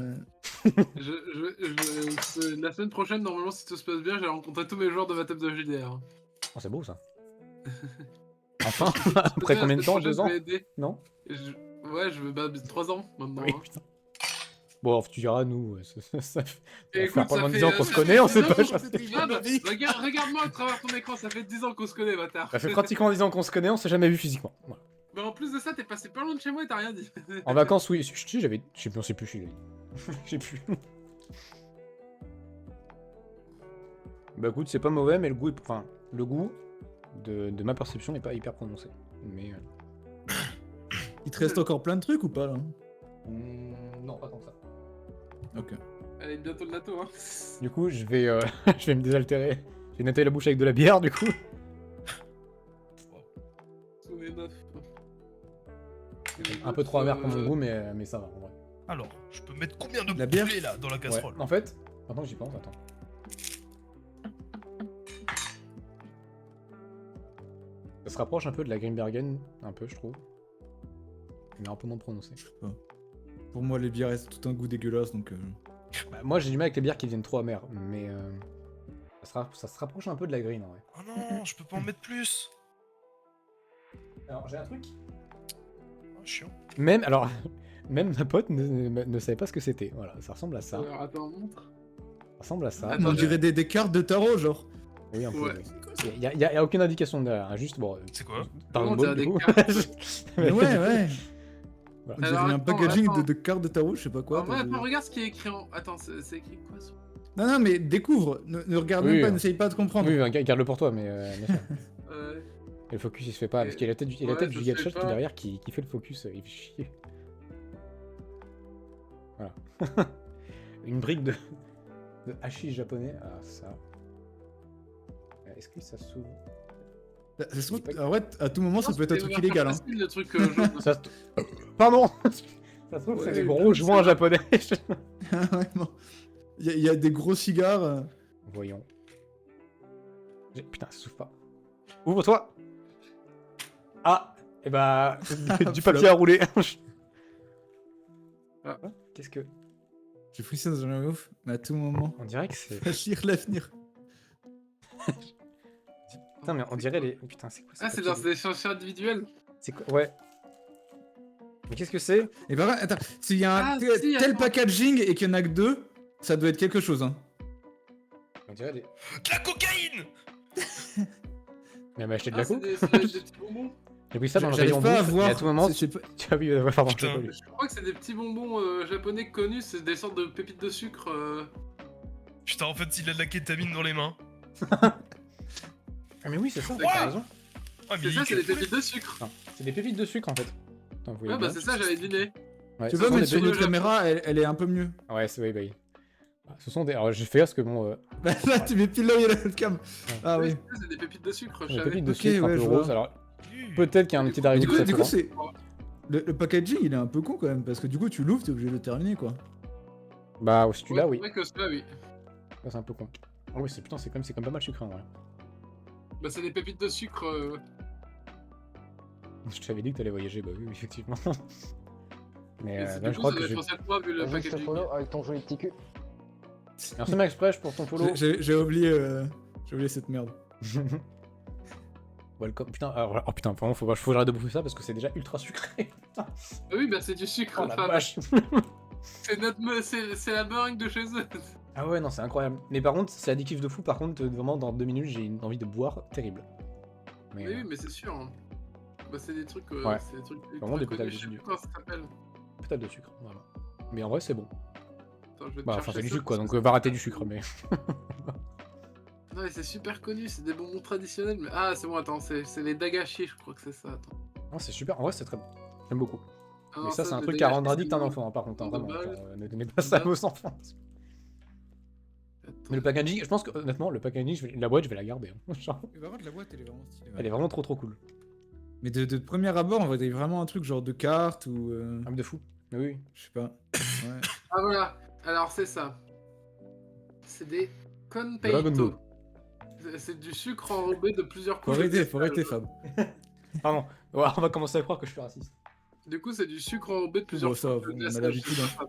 La semaine prochaine, normalement, si tout se passe bien, j'ai rencontré tous mes joueurs de ma table de JDR. Oh, c'est beau, ça. Enfin, après combien de temps? 2 ans? Non? Ouais, je veux 3 ans maintenant. Oui, hein. putain. Bon, tu diras, nous, ça fait Et faire écoute, pendant ça 10 fait, ans qu'on se ça connaît, fait on sait 10 pas. ans genre, qu'on s'est Fab, regarde-moi à travers ton écran, ça fait 10 ans qu'on se connaît, bâtard. Ça fait pratiquement 10 ans qu'on se connaît, on s'est jamais vu physiquement. Voilà. Mais en plus de ça, t'es passé pas loin de chez moi et t'as rien dit. En vacances, oui, si j'avais... Je sais plus, on sait plus, je suis... J'ai plus. Bah écoute, c'est pas mauvais, mais le goût, enfin, le goût de ma perception n'est pas hyper prononcé. Mais... Il te reste encore plein de trucs ou pas, là? non, pas tant que ça. Ok. Allez, bientôt le natto, hein. Du coup, je vais je vais me désaltérer. Je vais nettoyer la bouche avec de la bière, du coup. Tous les neufs. Un peu trop amer pour mon goût, mais ça va, en vrai. Alors, je peux mettre combien de La bière poulet là dans la Ouais. casserole? En fait, maintenant que j'y pense, attends. Ça se rapproche un peu de la Grimbergen, un peu, je trouve. Mais un peu moins prononcé. Pour moi, les bières, c'est tout un goût dégueulasse, donc. Bah, moi, j'ai du mal avec les bières qui deviennent trop amères, mais ça se rapproche un peu de la green, en vrai. Oh non, je peux pas en mettre plus. Alors, j'ai un truc. Oh, chiant. Même, alors, même ma pote ne savait pas ce que c'était. Voilà, ça ressemble à ça. Alors, attends, montre. Ça ressemble à ça. Attends, On dirait des cartes de tarot, genre. Oui, un peu. Ouais. Oui. Y a aucune indication derrière, hein, juste bon. C'est quoi? Dragon on Ball, dirait du coup. des cartes. Mais ouais, ouais. Voilà. On dirait Alors, un attends, packaging attends. de cartes de tarot, je sais pas quoi. Alors, ouais, attends, regarde ce qui est écrit en. Attends, c'est écrit quoi ça? Non, non, mais découvre. Ne regarde Oui, même pas, hein. n'essaye pas de comprendre. Oui, garde-le pour toi, mais bien sûr. Et le focus il se fait pas, parce qu'il y a la tête du, il y a la Ouais, tête ça du se fait Gachot qui est pas. derrière qui fait le focus, il fait chier. Voilà. Une brique de hachis japonais, ah ça. Est-ce que ça s'ouvre? Ça se trouve, en vrai, à tout moment, ça peut être un truc C'est illégal. Hein. facile, le truc jaune. Ça Pardon. Ça se trouve c'est Ouais, des gros ça joints va. japonais. Vraiment. Il y a des gros cigares. Voyons. Putain, ça s'ouvre pas. Ouvre-toi. Ah, et bah du papier à rouler. Ah. Qu'est-ce que... J'ai frissonné dans la ouf, mais à tout moment. On dirait que c'est... Agir l'avenir. Putain, mais on dirait les... Putain, c'est quoi ça? Ah, c'est dans des chantiers individuels. C'est quoi? Ouais. Mais qu'est-ce que c'est? Et par contre, attends, s'il y a un Ah, tel si, tel attends. packaging et qu'il y en a que 2, ça doit être quelque chose. Hein. On dirait des... De la cocaïne! Mais elle m'a acheté de Ah, la c'est coupe. des petits bonbons. J'ai pris ça dans le J'arrive rayon pas à bouffe, voir. et à tout moment... c'est pas- Tu as vu, ouais, pardon, je l'ai Putain. pas vu. Je crois que c'est des petits bonbons japonais connus, c'est des sortes de pépites de sucre. Putain, en fait, il a de la kétamine dans les mains. Ah mais oui, c'est ça, C'est t'as quoi raison. Ah, mais C'est il ça, est c'est des poulet. pépites de sucre. C'est des pépites de sucre en fait. Attends, vous voyez Ouais, bah bien c'est ça, j'avais deviné. Ouais, Tu ce peux sont mettre des sur pépites- notre caméra, elle est un peu mieux. Ouais, c'est oui, bah, ce sont des... Alors j'ai fait parce que bon... Bah là, tu mets pile là où il y a la cam. Ah oui. C'est des pépites de sucre, je des savais. pépites de Ok, sucre un ouais, peu je vois. rose. Alors, Peut-être qu'il y a un petit d'arrivée Du coup, très du coup, souvent. c'est. Le packaging, il est un peu con quand même, parce que du coup, tu l'ouvres, t'es obligé de le terminer, quoi. Bah, celui-là, oui. C'est vrai que celui-là, oui. Ça, c'est un peu con. Ah oui, c'est quand même pas mal sucré en vrai. Bah, c'est des pépites de sucre. Je t'avais dit que t'allais voyager, bah oui, effectivement. Mais Et là, du je coup, crois ça que doit je. être ancien de moi vu le Vas-y, je te packaging. follow avec ton joli petit cul. Merci Max Fresh pour ton follow. J'ai oublié cette merde. Welcome. Putain, oh putain, vraiment, faut que j'arrête de bouffer ça parce que c'est déjà ultra sucré. Ah oui, bah c'est du sucre. Oh la Fab. vache. C'est la meringue de chez eux. Ah ouais, non, c'est incroyable. Mais par contre, c'est addictif de fou. Par contre, vraiment, dans 2 minutes, j'ai une envie de boire terrible. Mais, Oui, mais c'est sûr. Hein. Bah, c'est des trucs. Ouais. C'est des trucs. Vraiment des ultra pétales connus, je sais de plus comment ça s'appelle. peut-être de sucre, voilà. Mais en vrai, c'est bon. Attends, je vais te Bah, enfin, chercher c'est du ça, sucre quoi, parce donc que va rater du sucre, mais. Non, mais c'est super connu, c'est des bonbons traditionnels. Mais... Ah, c'est bon, attends, c'est les dagashi, je crois que c'est ça. Attends. Non, c'est super. En vrai, c'est très bon. J'aime beaucoup. Ah, Mais non, ça, c'est un les truc à dagashi, rendre c'est addict un bon. enfant, hein, par contre, hein, De vraiment. balle. Genre, ne donnez pas ça à vos enfants. Attends. Mais le packaging, je pense que honnêtement, le packaging, la boîte, je vais la garder. Hein. Genre, Par contre, la boîte, elle est vraiment stylée. elle est vraiment trop cool. Mais de premier abord, on voyait vraiment un truc genre de carte ou. Un de fou. Oui. Je sais pas. Ouais. Ah, voilà. Alors, c'est ça. C'est des Dragon conpeito. Ball. C'est du sucre enrobé de plusieurs Faut couches. de arrêter, cristal. Fab. Pardon. Ouais, on va commencer à croire que je suis raciste. Du coup, c'est du sucre enrobé de plusieurs Bon, ça, couches de on a glaçage. l'habitude, hein.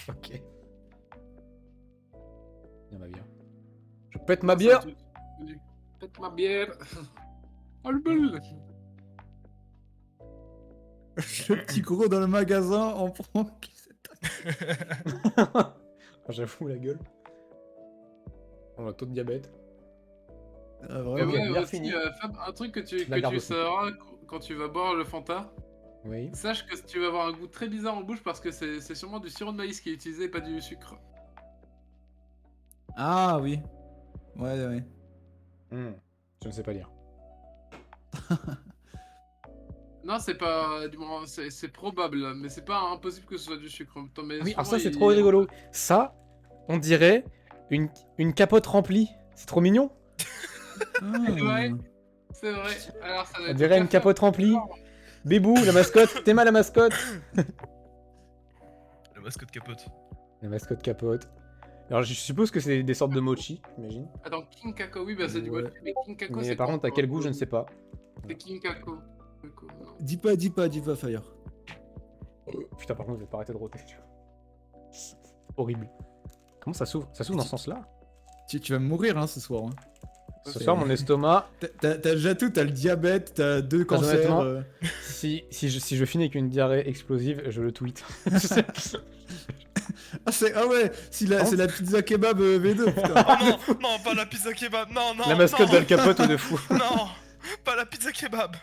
Ok. Bien ma bière. Je pète ma bière. Pète ma bière. Oh le bol. Le petit gros dans le magasin en prend. J'avoue la gueule. On a taux de diabète. Ah, Et vraiment. Ok, ouais, bière aussi, finie. Fab, un truc que La garde tu aussi. sauras quand tu vas boire le Fanta, Oui. sache que tu vas avoir un goût très bizarre en bouche parce que c'est sûrement du sirop de maïs qui est utilisé et pas du sucre. Ah oui. Ouais. Je ne sais pas lire. Non, c'est pas. Du moins, c'est probable, mais c'est pas impossible que ce soit du sucre. Attends, mais Oui, alors souvent, ça c'est il- trop rigolo. Ça, on dirait une capote remplie. C'est trop mignon. Ouais. C'est vrai. Alors, ça va On être dirait une café. capote remplie. Bébou, la mascotte. Théma, la mascotte. La mascotte capote. La mascotte capote. Alors je suppose que c'est des sortes de mochi, j'imagine. Attends, King Kako, oui, bah c'est du Ouais. mochi, mais King Kako, Mais c'est par quoi contre, à quel goût, je ne sais pas. C'est King Kako. Kako, non. Dis pas, Fire. Putain, par contre, je vais pas arrêter de roter. tu vois. Horrible. Comment ça s'ouvre? Ça s'ouvre dans ce sens-là? Tu vas mourir hein, ce soir. Hein. Ce C'est- soir, mon estomac, T'as déjà tout, t'as le diabète, t'as 2 Très cancers. honnêtement, si je finis avec une diarrhée explosive, je le tweet. Ah ouais, c'est la pizza kebab V2, putain. Oh non, non, pas la pizza kebab. Non, non. La mascotte non, d'Al Capote ou de fou. Non, pas la pizza kebab.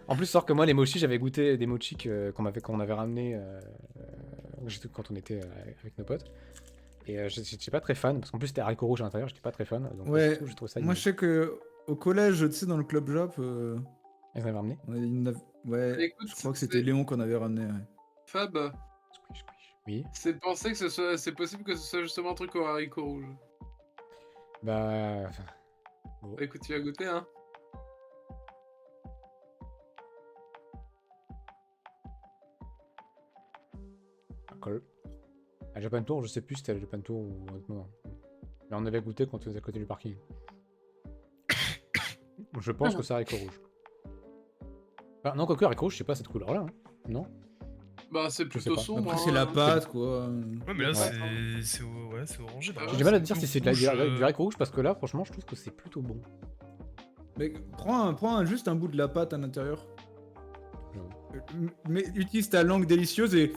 En plus, sort que moi, les mochis, j'avais goûté des mochis qu'on avait ramenés quand on était avec nos potes. Et j'étais pas très fan, parce qu'en plus c'était haricots rouges à l'intérieur, j'étais pas très fan. Donc Ouais, du coup, je trouve ça Moi je sais que au collège, tu sais, dans le club Jap, Ils en avaient ramené. ouais, Écoute, je crois que c'était Léon qu'on avait ramené. Ouais. Fab, Squish, squish. Oui. c'est de penser que c'est possible que ce soit justement un truc au haricot rouge. Bah. Bon. Bah, écoute, tu vas goûter, hein. Cool. À Japan Tour, je sais plus si c'était à Japan Tour ou un autre moment. Mais on avait goûté quand on était à côté du parking. Je pense que c'est haricot rouge. Ah, non, quoique haricot rouge, c'est pas cette couleur-là. Hein. Non? Bah, c'est sais plutôt pas. sombre. Après, hein. c'est la pâte, quoi. Ouais, mais là, Ouais. c'est orangé. là. J'ai du mal à te dire si c'est Rouge, du haricot rouge parce que là, franchement, je trouve que c'est plutôt bon. Mais prends juste un bout de la pâte à l'intérieur. J'avoue. Mais utilise ta langue délicieuse et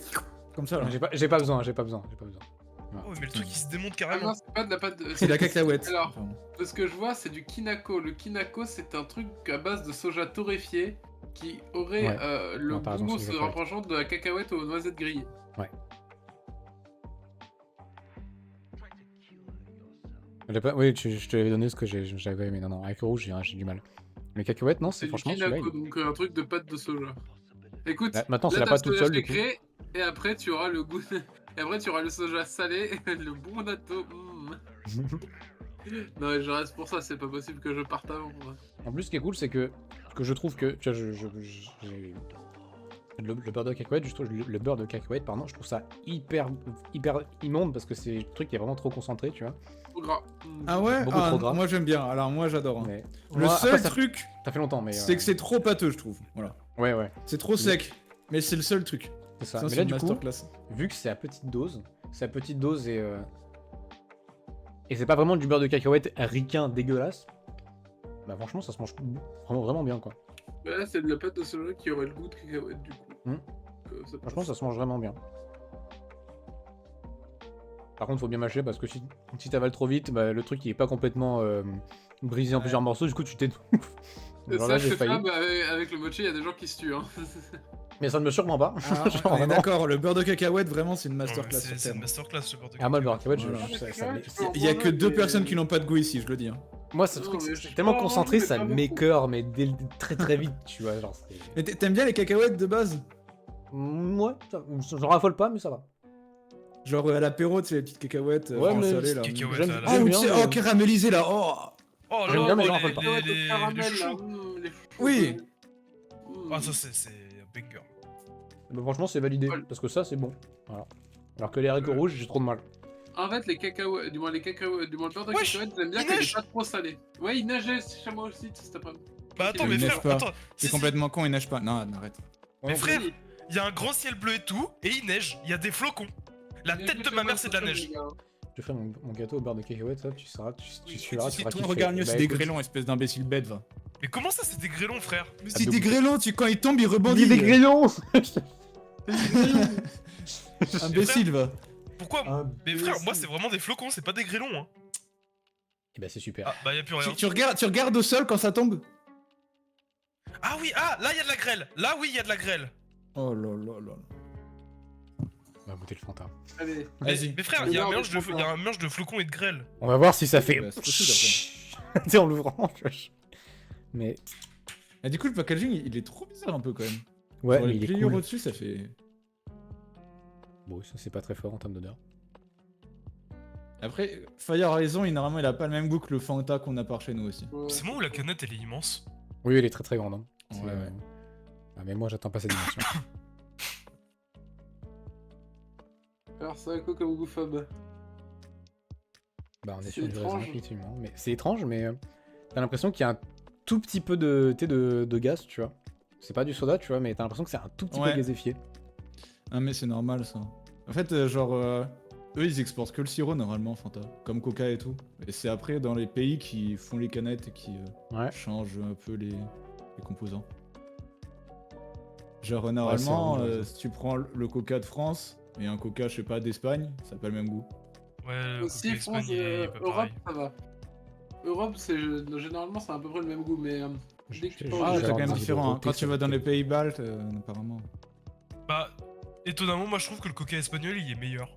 comme ça là. J'ai pas besoin. Ouais, mais le truc il se démonte Ah carrément. non, c'est pas de la pâte de... C'est de la cacahuète. Alors, Pardon. de ce que je vois, c'est du kinako. Le kinako, c'est un truc à base de soja torréfié qui aurait Ouais. le Non, t'as raison, goût c'est se du cacahuète. rapprochant de la cacahuète aux noisettes grillées. Oui, je te l'avais donné ce que j'avais aimé. Non, haricot rouge, j'ai du mal. Mais cacahuètes, non, c'est C'est du franchement celui-là. kinako, donc un truc de pâte de soja. Écoute, Là, maintenant, c'est là, la t'as pâte le toute soja seule, du coup. sucré, et après tu auras le goût... Et après tu auras le soja salé, le bon natto. Non, mais je reste pour ça, c'est pas possible que je parte avant. moi. En plus, ce qui est cool, c'est que je trouve que, tu vois, j'ai- le beurre de cacahuète, le beurre de cacahuète, pardon, je trouve ça hyper immonde parce que c'est le truc qui est vraiment trop concentré, tu vois. Trop gras. Ah ouais. Beaucoup trop gras. Moi j'aime bien. Alors moi j'adore. Hein. Mais Le moi, seul après, ça truc, fait longtemps, mais c'est que c'est trop pâteux, je trouve. Voilà. ouais, C'est trop sec. Mais c'est le seul truc. c'est ça. Ça, Mais c'est là, une du coup, masterclass. vu que c'est à petite dose et c'est pas vraiment du beurre de cacahuète ricain dégueulasse, bah franchement, ça se mange vraiment bien, quoi. Bah là, c'est de la pâte de soja qui aurait le goût de cacahuète du coup. Hmm. Ça Franchement, passe. ça se mange vraiment bien. Par contre, faut bien mâcher parce que si t'avales trop vite, bah, le truc il est pas complètement brisé en plusieurs morceaux, du coup tu t'étouffes. Genre Ça, là, je j'ai fais failli. ça, bah, avec le mochi, il y a des gens qui se tuent. Hein. Mais ça ne me surprend pas. Ah, Genre, on est vraiment. d'accord, le beurre de cacahuète, vraiment, c'est une Ouais, masterclass sur c'est une Terre. masterclass ce beurre de Ah, moi, le beurre de cacahuète, Voilà. ça Il y a que deux personnes qui n'ont pas de goût ici, je le dis. Hein. moi, ce Non, truc, mais c'est je tellement peux en concentré, manger, ça mais pas m'écœure, mais très vite, tu vois. Genre, c'est. Mais t'aimes bien les cacahuètes de base? Ouais, j'en raffole pas, mais ça va. Genre à l'apéro, tu sais, les petites cacahuètes Ouais, mais salées là. cacahuètes, J'aime là, là. Ah, j'aime ou tu bien. sais, mais- oh, caramélisé là, oh! Oh J'aime là bien, mais là, j'en raffole pas. les caramel, là. chouchous. Les chouchous. Oui. Ah, ça, c'est un banger. Bah, franchement, c'est validé, Ouais. parce que ça, c'est bon. Voilà. Alors que les haricots rouges, j'ai trop de mal. En fait, les cacahuètes, du moins le beurre de Wesh, cacahuètes, j'aime bien il qu'il neige. est pas trop salé. Ouais, il neigeait chez moi aussi cet après-midi. Bah attends, Il mais neige frère, pas. attends. C'est si, complètement con, il neige pas. Non, arrête. Mais frère, Oui. il y a un grand ciel bleu et tout, et il neige, il y a des flocons. La tête de ma mère, c'est de la neige. Je fais mon gâteau au beurre de cacahuète, ça, tu seras, tu suivras, tu Si seras toi kiffé. regarde mieux, Bah, c'est des écoute, grêlons, espèce d'imbécile bête, va. Mais comment ça, c'est des grêlons, frère? Mais Ah, c'est de des ouf. grêlons, quand ils tombent, ils Il rebondissent. y a des grillons. Imbécile, va. Pourquoi? Mais frère, moi, c'est vraiment des flocons, c'est pas des grêlons, hein. Et bah c'est super. Ah, bah y'a plus rien. Tu regardes au sol quand ça tombe? Ah oui, ah, là, il y a de la grêle. Là, oui, il y a de la grêle. Oh là là là. On va goûter le Fanta. Allez. Vas-y. Mais frère, il y a un Non, mélange mais de, il y a un mélange de flocons et de grêle. On va voir si ça fait. Bah, c'est possible, Tu sais, en l'ouvrant. tu vois. Mais Et du coup, le packaging, il est trop bizarre un peu quand même. ouais, Genre, mais les il est pliures cool. au-dessus, ça fait. Bon, ça c'est pas très fort en termes d'odeur. Après, Fire Horizon, normalement, il a pas le même goût que le Fanta qu'on a par chez nous aussi. Ouais. C'est moi où la canette, elle est immense. Oui, elle est très grande. Hein. C'est, Ouais, ouais. Ah, mais moi j'attends pas cette dimension. Alors, ça a quoi comme goût Fab? Bah on est C'est sur du raisin, étrange. effectivement. Mais c'est étrange, mais t'as l'impression qu'il y a un tout petit peu de gaz, tu vois. C'est pas du soda, tu vois, mais t'as l'impression que c'est un tout petit Ouais. peu gazéfié. Ah, mais c'est normal ça. En fait, eux, ils exportent que le sirop normalement, Fanta. Comme Coca et tout. Et c'est après dans les pays qui font les canettes et qui Ouais. changent un peu les composants. Genre, normalement, c'est vraiment si tu prends le Coca de France et un Coca, je sais pas, d'Espagne, ça n'a pas le même goût. Ouais, le Aussi, Coca France, Espagne, il est pas Europe, pareil. ça va. Europe, c'est généralement, c'est à peu près le même goût, mais dès que tu Je- prends Ah, j'ai c'est avoir quand même envie de différent. Hein. roter Quand tu sur vas le dans les thé. pays baltes, apparemment. Bah, étonnamment, moi, je trouve que le Coca espagnol, il est meilleur.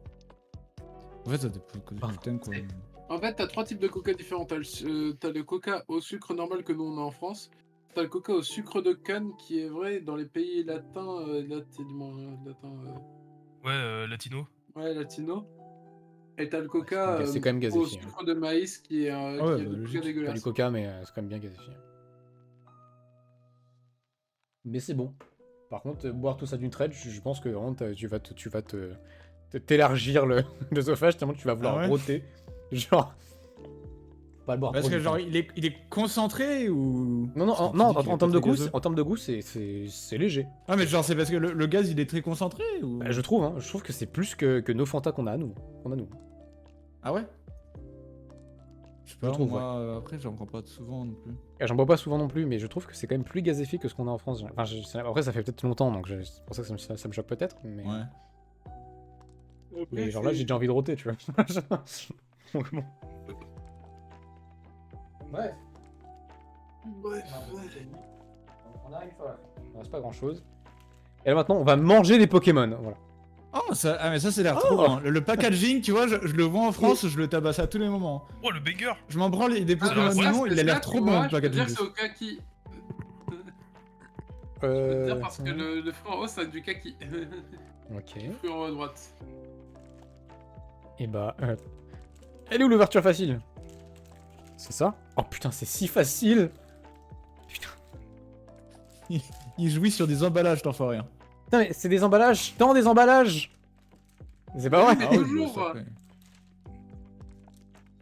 En fait, ça dépend que Ah, tu t'aimes, quoi. En fait, t'as trois types de coca différents. T'as le coca au sucre normal que nous on a en France. T'as le coca au sucre de canne qui est vrai dans les pays latins, Ouais, latino. ouais, latino. Et t'as le coca C'est quand même au gazéfié. Hein. sucre de maïs qui est, ouais, qui est bah, du logique. coca T'as du dégueulasse. coca, mais c'est quand même bien gazéfié. Mais c'est bon. Par contre, boire tout ça d'une traite, je pense que vraiment tu vas t'élargir l'œsophage tellement que tu vas vouloir Ah ouais roter. Genre. Pas le boire Parce trop que vite, genre, hein. il est concentré ou... Non, non, Parce que tu non, dis qu'il est en termes pas de très goût, gazeux. en termes de goût, c'est léger. Ah, mais genre, c'est parce que le gaz, il est très concentré ou... Bah, je trouve que c'est plus que nos Fanta qu'on a à nous. Ah ouais? Je sais pas, Je trouve, moi, après, j'en prends pas souvent non plus. J'en bois pas souvent non plus, mais je trouve que c'est quand même plus gazéfié que ce qu'on a en France. Enfin, après, ça fait peut-être longtemps, donc c'est pour ça que ça me choque peut-être. Mais, Ouais. mais genre là, j'ai déjà envie de roter, tu vois. Donc bon. Ouais. Bref. On arrive sur la fin. Il reste pas grand chose. Et là maintenant, on va manger des Pokémon. Voilà. Oh, ça, ah, mais ça, c'est l'air trop bon. Le packaging, tu vois, je le vois en France, je le tabasse à tous les moments. Oh, le banger. Je m'en branle des Pokémon alors, non, il a l'air trop bon, le Je peux dire packaging. que c'est au kaki. Je peux te dire parce que tiens. le fruit en haut, ça a du kaki. Ok. Le fruit en haut à droite. Et bah. Elle est où l'ouverture facile? C'est ça? Oh putain, c'est si facile! Putain. Il jouit sur des emballages, l'enfoiré. Hein. Putain, mais c'est des emballages! Tant des emballages! C'est pas vrai? Mais Ah oui, toujours, je vois ça, ouais.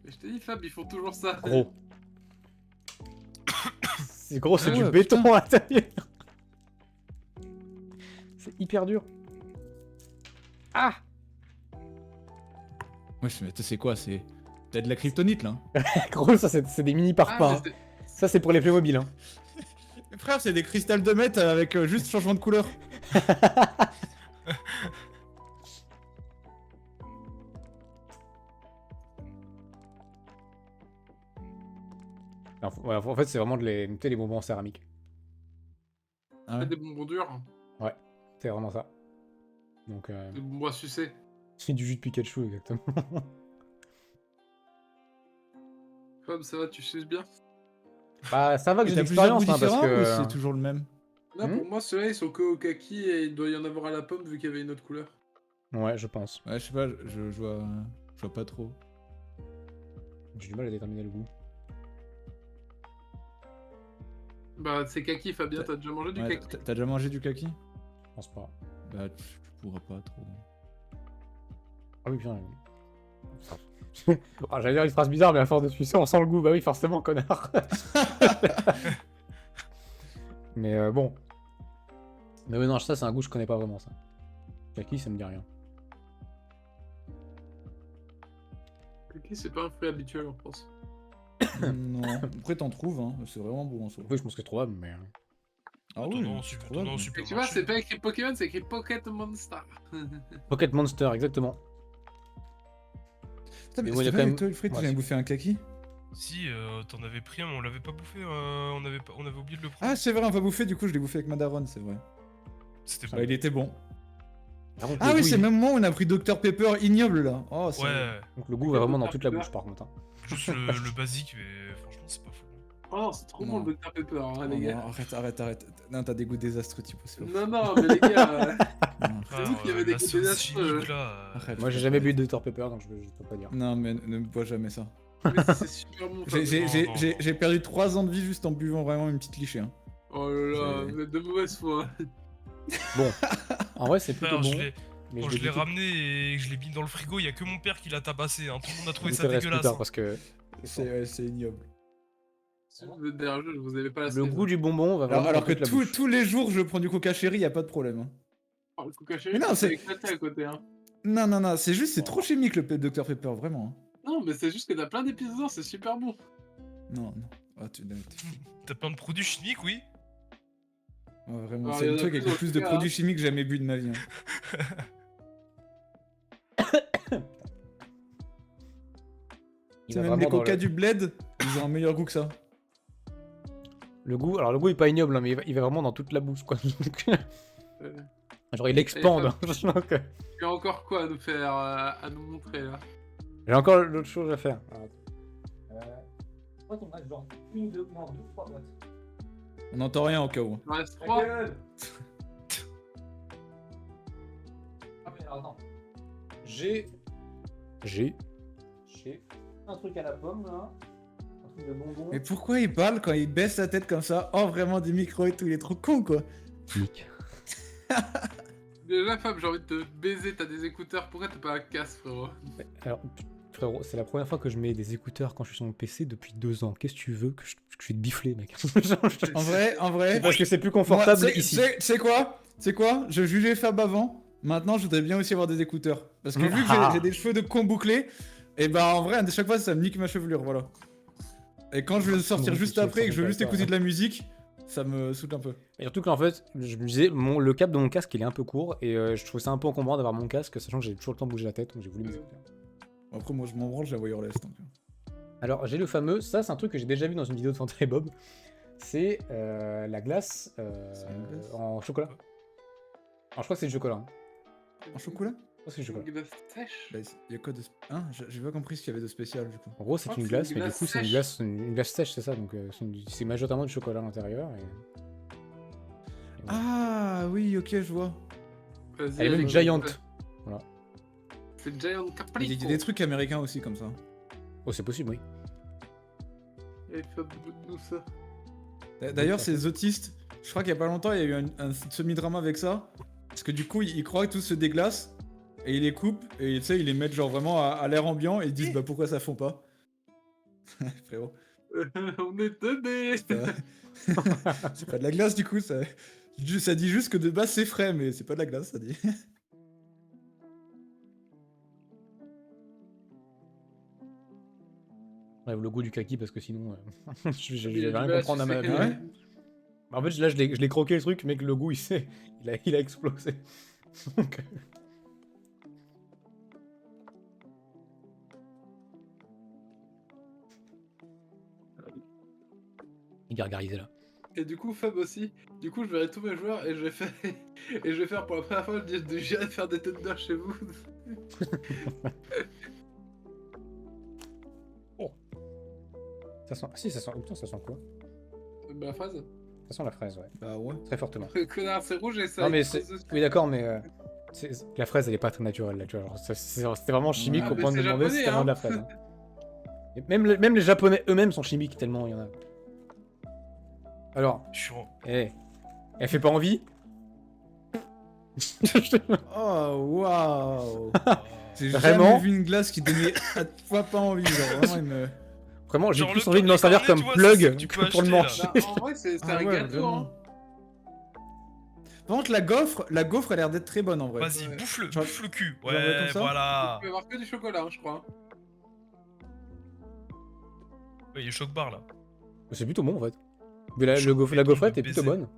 Mais je t'ai dit, Fab, ils font toujours ça. Gros. C'est gros, c'est Ah du ouais, béton putain. à l'intérieur. C'est hyper dur. Ah! Ouais, mais c'est quoi? T'as de la kryptonite là. Gros, ça c'est des mini Ah, parpaings. mais Hein. Ça c'est pour les Playmobil. Hein. Frère, c'est des cristals de mètre avec juste changement de couleur. Alors, ouais, en fait, c'est vraiment tu sais, les bonbons en céramique. Ah c'est ouais. des bonbons durs. C'est vraiment ça. Donc, Des bonbons à sucer. c'est du jus de Pikachu, exactement. Fab, ça va, tu suces bien? Bah, ça va que Et j'ai de t'as plusieurs l'expérience, goûts hein, parce différents ou que. c'est toujours le même? Non, pour moi, ceux-là, ils sont que au kaki et il doit y en avoir à la pomme vu qu'il y avait une autre couleur. Ouais, je pense. Ouais, je sais pas, je vois pas trop. J'ai du mal à déterminer le goût. Bah, c'est kaki, Fabien, t'as déjà mangé du Ouais, kaki? t'as déjà mangé du kaki? Je pense pas. Bah, tu pourras pas trop. Ah oui, putain. Ah, j'allais dire une phrase bizarre, mais à force de sucer, on sent le goût. Bah oui, forcément, connard. Mais bon. Mais oui, non, ça, c'est un goût que je connais pas vraiment, ça. Kaki, ça me dit rien. Kaki, c'est pas un fruit habituel en France. Non, après t'en trouves, hein. C'est vraiment bon en soi. Oui, je pense que c'est trouvable, mais. Ah Attends, oui, non, c'est super- trouvable. non, Et super- tu vois, c'est pas écrit Pokémon, c'est écrit Pocket Monster. Pocket Monster, exactement. Putain, mais Mais ouais, il y c'est a vrai, quand même- toi, Wilfried, Ouais, tu viens c'est- bouffer un kaki? Si, t'en avais pris un, mais on l'avait pas bouffé, on avait oublié de le prendre. Ah, c'est vrai, on va bouffer, du coup, je l'ai bouffé avec ma daronne, c'est vrai. C'était Ah, il était bon. Par contre, Ah le oui, goût, c'est le même moment où on a pris Dr Pepper ignoble là. Oh, c'est... Ouais, Donc le goût va vraiment dans toute la bouche, par contre. Hein. juste le basique, mais franchement, c'est pas fou. Oh non, c'est trop bon Non. le Dr Pepper, hein, Oh, les non, gars. arrête. Non, t'as des goûts désastreux, Thibaut, c'est pas Non, non, mais les gars, Non, C'est vous qui avez des la goûts sauce désastreux. chimique, là. arrête. Moi, j'ai jamais bu de Dr Pepper, donc je peux pas dire. Non, mais ne bois jamais ça. mais c'est super bon. Fab. J'ai perdu 3 ans de vie juste en buvant vraiment une petite lichée. Hein. Oh là là, C'est- vous êtes de mauvaise foi. Bon, en vrai, c'est plutôt Frère, bon. Mais quand vais je l'ai goûter- ramené et que je l'ai mis dans le frigo, il y a que mon père qui l'a tabassé. Hein. Tout le monde a je trouvé ça goûterai plus dégueulasse. tard, Hein. parce que C'est ignoble. Si vous êtes derrière le jeu, vous avez pas la le semaine. goût du bonbon va vraiment Alors dans que toute la bouche. tous les jours je prends du coca chéri, y a pas de problème. Hein. Oh, le Coca Mais Chéri, non, c'est c'est- éclaté à côté. Hein. Non, c'est juste, c'est trop chimique le Dr Pepper, vraiment. Hein. Non, mais c'est juste que t'as plein d'épices dedans, c'est super bon. Non. Ah, T'as plein de produits chimiques, oui. ouais, vraiment, Alors, c'est il y le en a truc avec plus le dans plus le de cas, produits chimiques que j'ai jamais bu de ma vie. Hein. Il C'est va même les vraiment dans coca le... du bled, ils ont un meilleur goût que ça. le goût. Alors le goût est pas ignoble, hein, mais il va vraiment dans toute la bouche, quoi. Euh, Genre il expande. Et hein. Donc, Tu as encore quoi à nous faire, à nous montrer là? J'ai encore d'autres choses à faire. Je crois qu'il me reste genre une, deux, trois boîtes. On n'entend rien au cas où. Il en reste 3. Ah oui, alors attends. J'ai un truc à la pomme là. Un truc de bonbon. Mais pourquoi il parle quand il baisse la tête comme ça? Oh, vraiment des micros et tout, il est trop con quoi. Déjà, Fab, j'ai envie de te baiser, t'as des écouteurs, pourquoi t'as pas un casque, frérot? Alors, frérot, c'est la première fois que je mets des écouteurs quand je suis sur mon PC depuis 2 ans. Qu'est-ce que tu veux que je vais te bifler, mec? En vrai. Parce que c'est plus confortable Moi, ici. C'est quoi? Je jugeais Fab avant. Maintenant, je voudrais bien aussi avoir des écouteurs. Parce que vu que Ah. j'ai des cheveux de con bouclés, et bah en vrai, à chaque fois, ça me nique ma chevelure, voilà. Et quand je vais sortir Bon, juste tu après et que je veux fais juste ça, écouter hein. de la musique, ça me saoule un peu. Et surtout qu'en fait, je me disais, le câble de mon casque il est un peu court et je trouvais ça un peu encombrant d'avoir mon casque, sachant que j'ai toujours le temps de bouger la tête, donc j'ai voulu mes écouteurs. Après, moi, je m'en branle, j'ai la wireless. Donc. Alors, j'ai le fameux, ça c'est un truc que j'ai déjà vu dans une vidéo de Fanta et Bob, c'est la glace, C'est une glace en chocolat. Alors, je crois que c'est du chocolat. Hein. En chocolat? Je crois que c'est du chocolat. Une glace sèche? Bah, y a quoi de. Hein? J'ai pas compris ce qu'il y avait de spécial du coup. En gros, c'est Je crois une que c'est glace, une mais du glace coup, c'est sèche. une glace sèche, c'est ça, donc c'est majoritairement du chocolat à l'intérieur. Et... Ah oui, ok, je vois. Vas-y, Elle est même allez, giant. C'est Giant Il y Caprico. a des trucs américains aussi comme ça. Oh, c'est possible, oui. Et Fab, goûte-nous ça. D'ailleurs, ces autistes, je crois qu'il y a pas longtemps, il y a eu un semi-drama avec ça. Parce que du coup, ils croient que tout se déglace. Et ils les coupent. Et tu sais, ils les mettent genre vraiment à l'air ambiant. Et ils disent, bah pourquoi ça fond pas? Frérot. On est teubés. C'est pas de la glace du coup. Ça dit juste que de base c'est frais, mais c'est pas de la glace, ça dit. Enlève le goût du kaki parce que sinon, je Il vais a du rien mal à comprendre à ma sucer. vie. En fait, là, je l'ai croqué le truc, mais que le goût, il a explosé. Donc, il gargarisait là. Et du coup, Fab aussi. Du coup, je verrai tous mes joueurs et je vais faire, et je vais faire pour la première fois, j'irai faire des tenders chez vous. Ça sent... Ah si, ça sent... Oh, putain, ça sent quoi? Ma phrase. Ça sent la fraise, ouais. Bah ouais. Très fortement. Connard, c'est rouge et ça. Non mais explose c'est... dessus. Oui d'accord, mais... La fraise, elle est pas très naturelle, là, tu vois. Genre, c'était vraiment chimique Ah, au mais point de c'est me demander si japonais, c'était vraiment hein. de la fraise. Hein. Et même les japonais eux-mêmes sont chimiques, tellement il y en a. Alors, Je suis elle fait pas envie? Oh waouh. J'ai Vraiment jamais vu une glace qui donnait à fois pas envie. Genre vraiment une. Vraiment, j'ai Genre plus le envie de cornet, m'en servir tu comme vois, c'est ça plug que tu que peux pour le acheter, là. manger. Bah, en vrai, c'est Ah un ouais, gâteau. vraiment. Hein. Par contre, la gaufre a l'air d'être très bonne en vrai. Vas-y, Ouais. bouffe le, Genre- bouffe le cul. genre Ouais, comme ça voilà. Tu peux avoir que du chocolat, hein, je crois. Ouais, il y a choc bar là. C'est plutôt bon en fait. Mais la Chaud, la béton gaufrette de est plutôt baiser. bonne.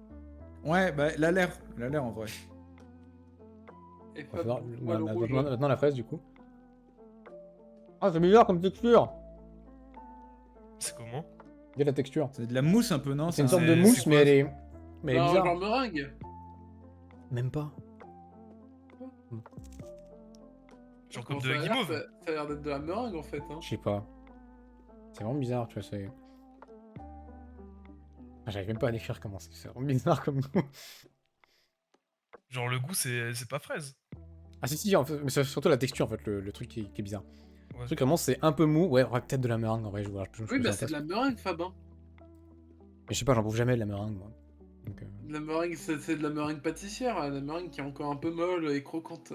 Ouais, bah elle a l'air en vrai. Et On va Fab, voir- moi, le rouge. maintenant la fraise du coup. Ah c'est bizarre comme texture. C'est comment? Il y a la texture. C'est de la mousse un peu, non? C'est une un- sorte de c'est mousse quoi, mais elle est... Mais elle est Non, bizarre. genre meringue. Même pas. Genre Comment comme de la ça a l'air, guimauve. ça a l'air d'être de la meringue en fait. Hein. Je sais pas. C'est vraiment bizarre, tu vois, c'est... Ah, j'arrive même pas à décrire comment c'est vraiment bizarre comme goût. Genre le goût, c'est pas fraise. Ah si si, en fait, mais c'est surtout la texture en fait, le truc qui est bizarre. Ouais. Le truc vraiment c'est un peu mou, ouais, peut-être de la meringue en vrai, je vois. Oui, bah c'est de la meringue, Fab. Hein. Mais je sais pas, j'en bouffe jamais de la meringue moi. Donc, De la meringue, c'est de la meringue pâtissière, hein, la meringue qui est encore un peu molle et croquante.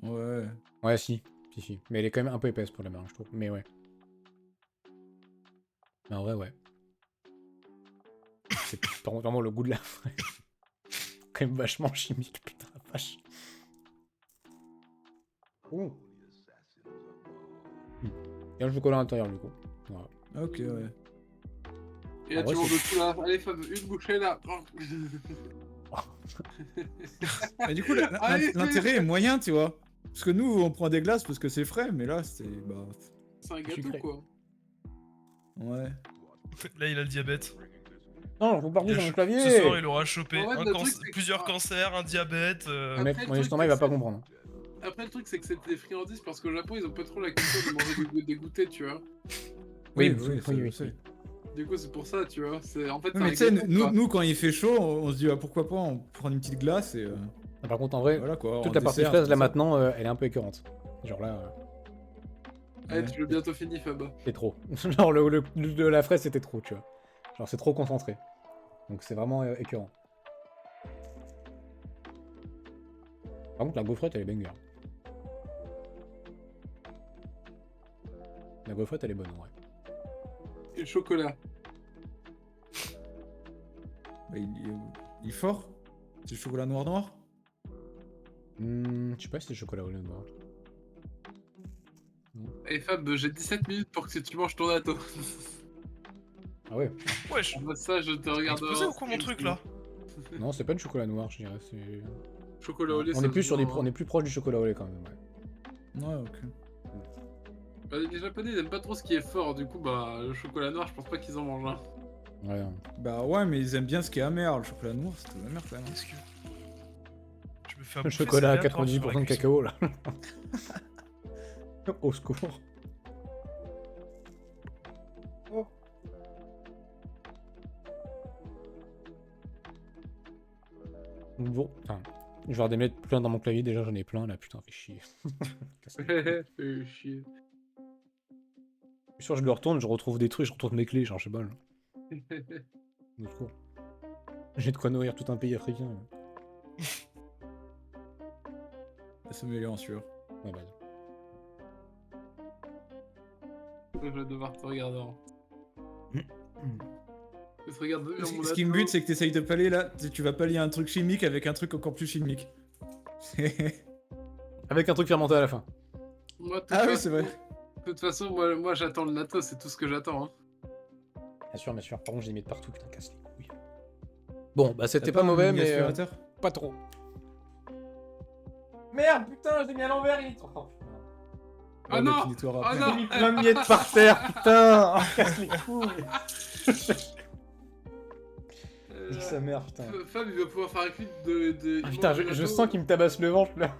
Ouais. Ouais, si, si. Mais elle est quand même un peu épaisse pour la meringue, je trouve. Mais ouais. Mais en vrai, ouais. C'est par contre vraiment le goût de la fraise. Quand même vachement chimique, putain la vache. Oh. Il y a le chocolat à l'intérieur du coup. Voilà. Ok, ouais. Et là, Ah tu ouais, manges c'est- tout là. Allez, Fab, une bouchée là. Mais du coup, Allez. l'intérêt est moyen, tu vois. Parce que nous, on prend des glaces parce que c'est frais, mais là, c'est. Bah. C'est un gâteau Sucré. quoi. Ouais. Là, il a le diabète. Non, faut pas Il a sur mon cho- clavier. Ce soir, il aura chopé En fait, un le truc, c'est que- plusieurs cancers, un diabète. Mec, Après, le mon truc, estomac il c'est va pas que- comprendre. Après, le truc, c'est que c'est des friandises parce qu'au Japon, ils ont pas trop la culture de manger des goûters, tu vois. Oui, ça, oui, je oui. sais. Du coup, c'est pour ça, tu vois. En fait, Ouais, c'est mais un tu sais, gâteau, quoi. nous, quand il fait chaud, on se dit, ah, pourquoi pas, on prend une petite glace et. Par contre, en vrai, Voilà quoi. toute en la partie dessert, fraise comme là ça. maintenant, elle est un peu écœurante. Genre là, Allez, Ouais. tu l'as bientôt fini, Fab. c'est trop. Genre de la fraise c'était trop, tu vois. Genre c'est trop concentré. Donc c'est vraiment écœurant. Par contre, la gaufrette elle est banger. La gaufrette elle est bonne en vrai. Et le chocolat. Bah, il est fort. C'est le chocolat noir. Je sais pas si c'est chocolat au lait noir. Et Fab, j'ai 17 minutes pour que tu manges ton gâteau. Ah ouais. Wesh. En mode ça, je te regarde. Explosé ou quoi mon truc là? Non, c'est pas du chocolat noir, je dirais. C'est... Chocolat au lait, On ça est plus se sur voit, on hein. est plus proche du chocolat au lait quand même. Ouais. Ouais, ok. Bah, les Japonais, ils aiment pas trop ce qui est fort, du coup, bah, le chocolat noir, je pense pas qu'ils en mangent. Hein. Ouais. Bah ouais, mais ils aiment bien ce qui est amer. Le chocolat noir, c'est de la merde quand même. Qu'est-ce que. Je me fais à Le bouffer, chocolat à c'est aléatoire sur 98% la de cuisson. cacao là. Au secours. Bon, enfin, je vais redémettre plein dans mon clavier, déjà j'en ai plein là, putain, fait chier. Fais chier. suis sûr, je le retourne, je retrouve des trucs, je retrouve mes clés, genre, je sais pas. Là. Au secours. J'ai de quoi nourrir tout un pays africain. C'est meilleur sûr. Ouais, bah. Je vais devoir te regarder. Je te regarde devant mon Ce qui me bute, c'est que t'essayes de pallier là, tu vas pallier un truc chimique avec un truc encore plus chimique. Avec un truc fermenté à la fin. Moi, de toute Ah oui, façon- c'est vrai. De toute façon, moi j'attends le natto, c'est tout ce que j'attends. Hein. Bien sûr, bien sûr. Par contre, je les mets de partout, putain, casse les couilles. Bon, bah c'était T'as pas mauvais, un mais aspirateur pas trop. Merde, putain, je l'ai mis à l'envers, il est trop. Ah Ouais, non mais tu nettoieras Ah après. non J'ai mis plein de miettes par terre, putain. Oh, casse les couilles. Nique sa mère, putain. Fab, il va pouvoir faire un clip de. Ah, putain, je sens qu'il me tabasse le ventre là.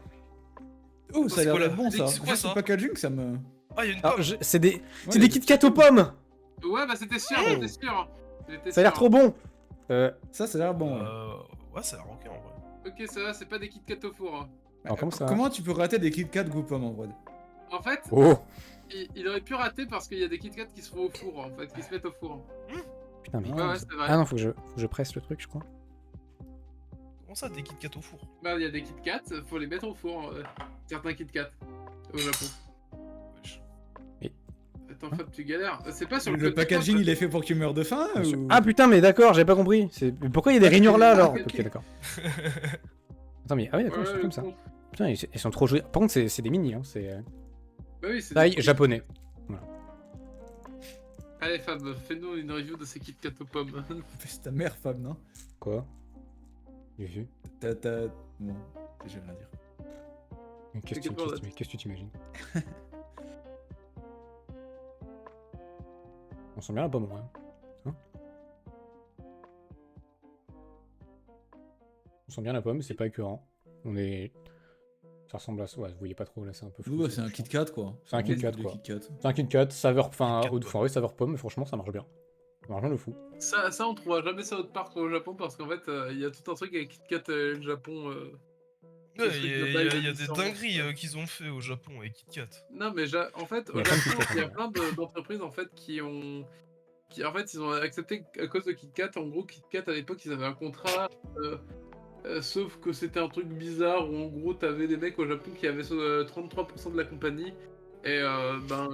Oh, ça a C'est l'air quoi, là d'être bon ça. C'est quoi, Juste ça le packaging, ça me. Ah, il y a une Alors, pomme. c'est des Ouais, Kit Kat aux pommes. Ouais, bah c'était sûr, Oh. j'étais sûr. J'étais Ça a l'air sûr. trop bon. Ça a l'air bon. ouais. Ouais, ça a l'air ok en vrai. Ok, ça va, c'est pas des Kit Kat au four. Hein. Alors, comment ça Comment tu peux rater des Kit Kat goût pomme en vrai? En fait, Oh. il aurait pu rater parce qu'il y a des Kit Kat qui se font au four, en fait, qui se mettent au four. Putain, mais. Ah, Ouais, ouais, c'est vrai. Ah non, faut que je presse le truc, je crois. Comment ça, des Kit Kat au four? Bah, il y a des Kit Kat, faut les mettre au four, certains Kit Kat, au Japon. Wesh. Attends, Fab, tu galères. C'est pas sur le Le code packaging, source, il est fait pour que tu meurs de faim ou... Ah putain, mais d'accord, j'avais pas compris. Mais pourquoi il y a des rainures là alors? Ok. Ok, d'accord. Attends, mais ah oui, d'accord, Ouais, c'est le comme ça. con. Putain, ils sont trop jolis. Par contre, c'est des mini, hein. C'est Bah oui, c'est taille des- japonais. Allez, Fab, fais-nous une review de ces Kit Kat aux pommes. C'est ta mère, femme, non? Quoi? J'ai vu. T'as... Bon, j'ai rien à dire. Qu'est-ce T'inquiète pas, que tu t'imagines? On sent bien la pomme, ouais. Hein? On sent bien la pomme, c'est pas écœurant. On est. Ça ressemble à ça. Ouais, vous voyez pas trop là, c'est un peu flou. Ouais, c'est un Kit Kat quoi. C'est un Kit Kat, de quoi. Kit Kat. C'est un Kit Kat, saveur. Enfin, Kit Kat, enfin, ouais, saveur pomme, mais franchement, ça marche bien. Ça marche bien le fou. Ça, on trouvera jamais ça autre part qu'au Japon parce qu'en fait, il y a tout un truc avec Kit Kat et le Japon. Ouais, truc il y de a, bail y a- de y a des licence, dingueries qu'ils ont fait au Japon avec Kit Kat. Non, mais en fait, Il y au a plein de Japon, Kit Kat, il y a ouais. plein d'entreprises en fait qui ont. En fait, ils ont accepté à cause de Kit Kat. En gros, Kit Kat à l'époque, ils avaient un contrat. Sauf que c'était un truc bizarre où en gros, t'avais des mecs au Japon qui avaient 33% de la compagnie. Et ben,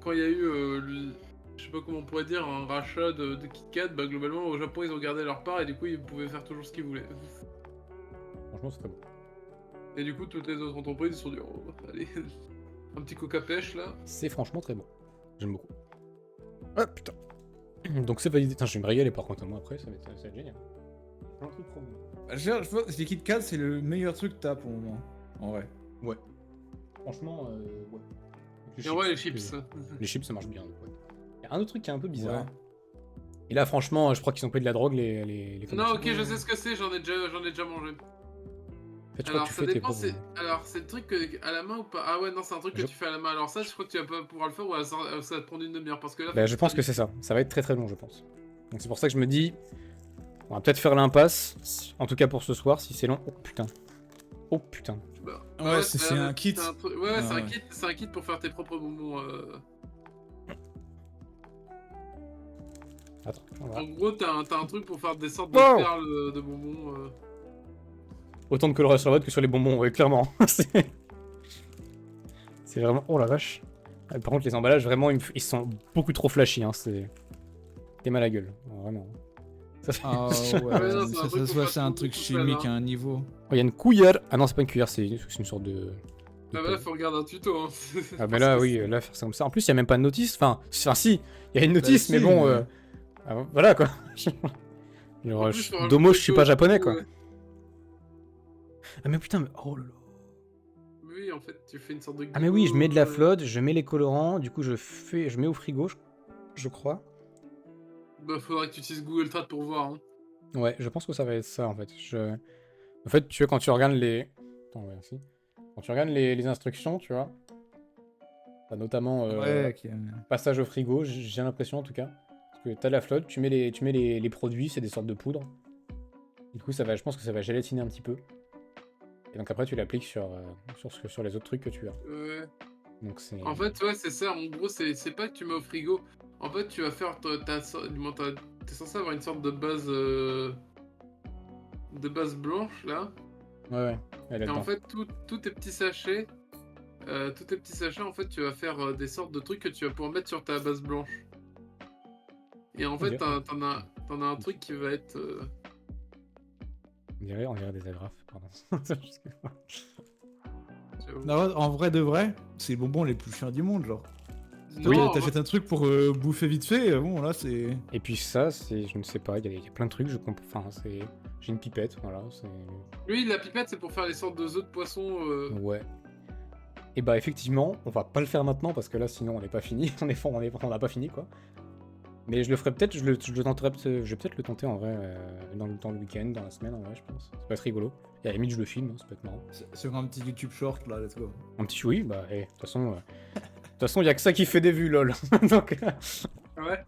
quand il y a eu. Je sais pas comment on pourrait dire, un rachat de Kit Kat, bah globalement au Japon ils ont gardé leur part et du coup ils pouvaient faire toujours ce qu'ils voulaient. Franchement, c'est très bon. Et du coup toutes les autres entreprises ils se sont dit oh allez, un petit coca pêche là. C'est franchement très bon. J'aime beaucoup. Ah putain. Donc c'est validé. Putain, je vais me régaler par contre, moi après, ça va être génial. Plein de trucs trop bons. Je pense que les Kit Kat, c'est le meilleur truc que t'as pour le moment. En vrai. Ouais. Franchement, ouais. Et ouais les chips. Les chips, ça marche bien. Ouais. Y a un autre truc qui est un peu bizarre. Ouais. Et là, franchement, je crois qu'ils ont pris de la drogue, les Non commerçants. ok je sais ce que c'est, j'en ai déjà mangé. En fait, je crois Alors que tu ça fais tes dépend, propres- alors c'est le truc à la main ou pas? Ah ouais non c'est un truc que Je- tu fais à la main, alors ça je crois que tu vas pas pouvoir le faire ou alors ça va te prendre une demi-heure parce que là... Bah, je pense que c'est ça. Ça va être très très long, je pense. Donc c'est pour ça que je me dis, on va peut-être faire l'impasse. En tout cas pour ce soir, si c'est long. Oh putain. Oh putain. Bah, Ouais, c'est un kit. Ouais, ouais, Ah, ouais. c'est un kit pour faire tes propres bonbons. Attends, on va voir. En gros, t'as un truc pour faire des sortes de Wow. perles de bonbons. Autant de colorage sur la boîte que sur les bonbons, ouais, clairement. C'est vraiment. Oh la vache. Ah, par contre, les emballages, vraiment, ils sont beaucoup trop flashy. Hein. T'es mal à la gueule. Vraiment. Ça, Ah Ouais, non, c'est un ça truc se pour voit, faire c'est un tout truc seul, chimique hein. à un niveau. Oh, il y a une cuillère. Ah non, c'est pas une cuillère, c'est une sorte de. Ah bah là, faut regarder un tuto. Hein. Ah, mais là, oui, là, faire ça comme ça. En plus, il y a même pas de notice. Enfin, si, il y a une notice, si, mais bon. mais- Ah, voilà quoi. Genre, En plus, faut Domo, rajouter je suis pas le japonais logo, quoi. ouais. Ah, mais putain, mais. Oh là là. Oui, en fait, tu fais une sorte de. Ah, mais oui, je mets de la gâteau, flotte, je mets les colorants, du coup, je mets au frigo, je crois. Bah, faudrait que tu utilises Google Trad pour voir. Hein. Ouais, je pense que ça va être ça en fait. En fait, tu vois, quand tu regardes les. Attends, ouais, si. Quand tu regardes les instructions, tu vois. T'as notamment Ouais, ok. passage au frigo, j'ai l'impression en tout cas. Parce que t'as la flotte, tu mets les produits, c'est des sortes de poudre. Du coup, je pense que ça va gélatiner un petit peu. Et donc après, tu l'appliques sur les autres trucs que tu as. Ouais. Donc c'est... En fait, ouais, c'est ça. En gros, c'est pas que tu mets au frigo. En fait, tu vas faire. T'es censé avoir une sorte de base. De base blanche, là. Ouais, elle est Et là-dedans. en fait, tous tes petits sachets. Tous tes petits sachets, en fait, tu vas faire des sortes de trucs que tu vas pouvoir mettre sur ta base blanche. Et en fait, Ok. t'en as un truc qui va être. On dirait des agrafes, pardon. J'avoue. Non, en vrai de vrai, c'est les bonbons les plus chiants du monde, genre. Oui. Non, T'achètes un truc pour bouffer vite fait, bon là c'est... Et puis ça, c'est... Je ne sais pas, il y a plein de trucs, je comprends... Enfin, c'est... J'ai une pipette, voilà, c'est... lui, la pipette, c'est pour faire les sortes de œufs de poisson. Ouais. Et bah effectivement, on va pas le faire maintenant parce que là sinon on n'est pas fini, on n'a pas fini quoi. Mais je le ferai peut-être, je le tenterai, je vais peut-être le tenter en vrai dans le week-end, dans la semaine en vrai je pense. Ça peut être rigolo. Et à la limite je le filme, hein, ça peut être marrant. Sur un petit YouTube short là, let's go. Un petit oui, bah de toute façon il y a que ça qui fait des vues lol. Donc Ouais.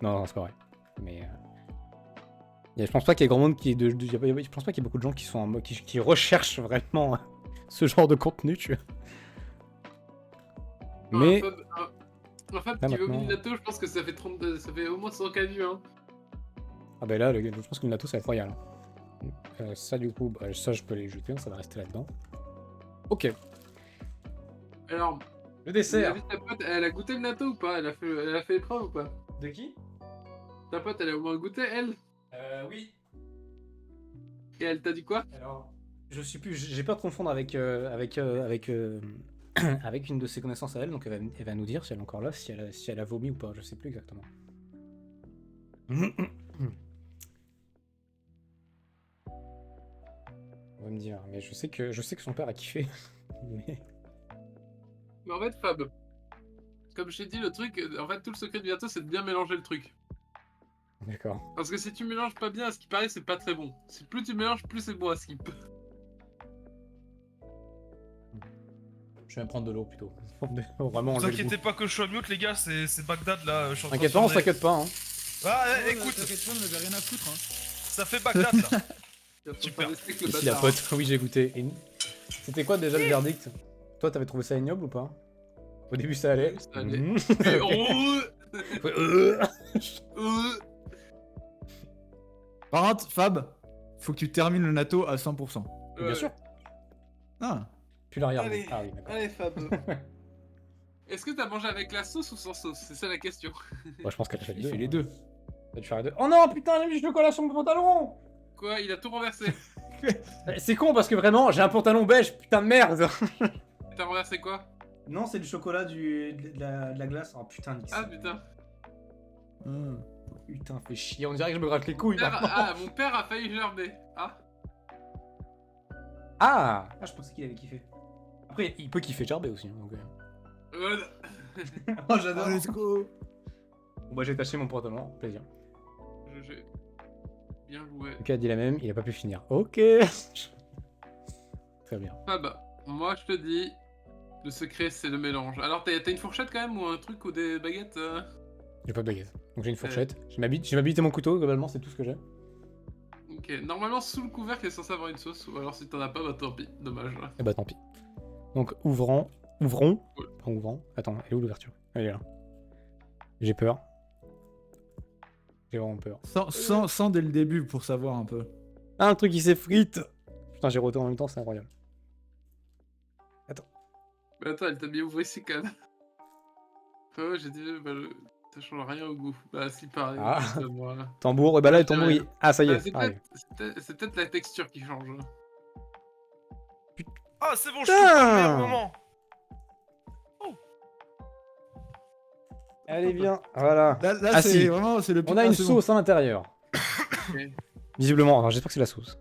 non, c'est pas vrai. Mais je pense pas qu'il y ait grand monde qui je pense pas qu'il y ait beaucoup de gens qui sont qui recherchent vraiment ce genre de contenu, tu vois. Mais En fait, là, qui veut maintenant- Minato, je pense que ça fait au moins 100K vues, hein. ah bah là, je pense que le Nato ça va être royal. Ça du coup, bah, ça je peux les jeter, ça va rester là-dedans. Ok. Alors, Le vous avez vu ta pote, elle a goûté le natto ou pas? Elle a fait l'épreuve ou pas? De qui? Ta pote, elle a au moins goûté, elle? Oui. Et elle t'a dit quoi? Alors, je suis plus, j'ai peur de confondre avec avec une de ses connaissances à elle, donc elle va nous dire si elle est encore là, si elle a vomi ou pas, je sais plus exactement. On va me dire, mais je sais que son père a kiffé. Mais... Mais en fait, Fab, comme je t'ai dit, le truc, en fait, tout le secret du gâteau, c'est de bien mélanger le truc. D'accord. Parce que si tu mélanges pas bien, à ce qui paraît, c'est pas très bon. Si plus tu mélanges, plus c'est bon à skip. Je vais même prendre de l'eau plutôt. Vraiment Vous enlever le goût. inquiétez pas que je sois mute, les gars, c'est Bagdad là. Je suis en train de T'inquiète pas, on tourner. s'inquiète pas. Hein. Ah, Ouais, écoute, t'inquiète pas, on avait rien à foutre, hein. ça fait Bagdad là. Super. Le Ici la bâtard. pote, oui j'ai goûté. Et c'était quoi déjà le verdict? Toi t'avais trouvé ça ignoble ou pas? Au début ça allait. Oui, ça allait. Mhm. Et Ok. Par contre, Fab, faut que tu termines le natto à 100%. Bien sûr. Ah, Puis la regarde. Allez. Ah oui, d'accord. Allez, Fab. Est-ce que t'as mangé avec la sauce ou sans sauce? C'est ça la question. Moi je pense qu'elle a fait les il deux. fait les hein. deux. T'as dû faire les deux. Oh non putain, j'ai mis du chocolat sur mon pantalon. Quoi? Il a tout renversé. C'est con parce que vraiment j'ai un pantalon beige, putain de merde. T'as renversé quoi? Non, c'est du chocolat, de la glace. Oh putain, Nix. Ah putain. Hmm. Putain, fait chier, on dirait que je me gratte les couilles là. Mon père a failli gerber. Ah. Ah, je pensais qu'il avait kiffé. Après, il peut kiffer Jarbé aussi. Hein, donc, Ouais. Oh, j'adore. Ah, let's go. Bon, bah, j'ai taché mon pantalon, plaisir. GG. Bien joué. Ok, a dit la même, il a pas pu finir. Ok. Très bien. Fab, moi je te dis, le secret c'est le mélange. Alors t'as une fourchette quand même ou un truc ou des baguettes J'ai pas de baguette. Donc j'ai une fourchette. J'ai ma bite et mon couteau, globalement, c'est tout ce que j'ai. Ok, normalement sous le couvercle il est censé avoir une sauce, ou alors si t'en as pas, bah tant pis, dommage. Et bah tant pis. Donc ouvrons. Ouais. Pas ouvrant. Attends, elle est où l'ouverture? Elle est là. J'ai peur. J'ai vraiment peur. Sans dès le début pour savoir un peu. Ah, un truc qui s'effrite. Putain, j'ai roté en même temps, c'est incroyable. Mais attends, elle t'a bien ouvert ici quand même. Ouais, j'ai dit, bah ça change rien au goût. Bah si pareil. Ah. Voilà. Tambour, et bah là, le Je dirais- tambour, ah, ça y Bah, est, c'est arrive. peut-être la texture qui change. Ah, c'est bon, je suis pas le meilleur moment. Allez, viens. Voilà. Là, Ah, c'est si. vraiment c'est le On a une c'est bon. sauce à l'intérieur. Ok. Visiblement, alors j'espère que c'est la sauce.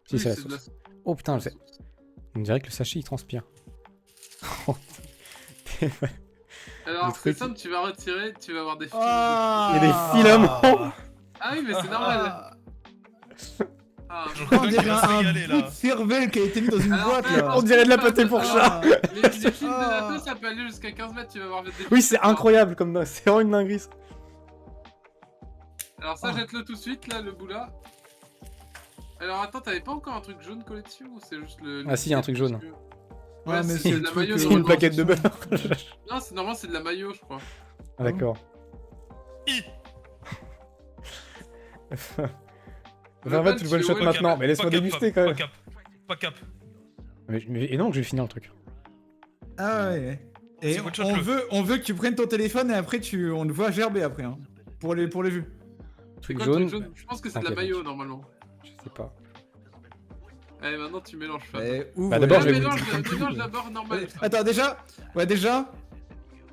Si, Oui, c'est la de sauce. Oh putain, on dirait que le sachet il transpire. Alors Le c'est truc- simple, tu vas retirer, tu vas avoir des fils. Ah. Il y a des filaments. Ah oui, mais c'est normal. Ah. Ah. Je On crois qu'il dirait va se un régaler bout de là. cervelle qui a été mis dans une Alors, boîte peu là. importe. On dirait de la pâté pour chat. Ah. Les fils de Ah. natto, ça peut aller jusqu'à 15 mètres, tu vas voir des Oui, fils c'est de natto. incroyable comme c'est vraiment une dinguerie. Ça. Alors ça, Ah. jette-le tout de suite, là, le bout là. Alors attends, t'avais pas encore un truc jaune collé dessus ou c'est juste le... Ah, si, y a un truc jaune. Ouais, mais c'est c'est de la le mayo. truc, C'est une plaquette de beurre. Non, normalement, c'est de la mayo, je crois. Ah, d'accord. I. Enfin, en fait, tu le one shot Pas maintenant, mais laisse-moi Pas cap, déguster Fab, quand même. Pas cap. Pas cap. Et non, je vais finir le truc. Ah ouais. Et C'est one-shot, le. on veut que tu prennes ton téléphone et après on te voit gerber après, hein. Pour les vues. Truc Quoi, le jaune. truc jaune Je pense que c'est de la T'inquiète, mayo, normalement. Je sais pas. Allez, maintenant, tu mélanges, Fab. Bah, d'abord, Ah, je vais mélange d'abord normal. Fab. Attends, déjà,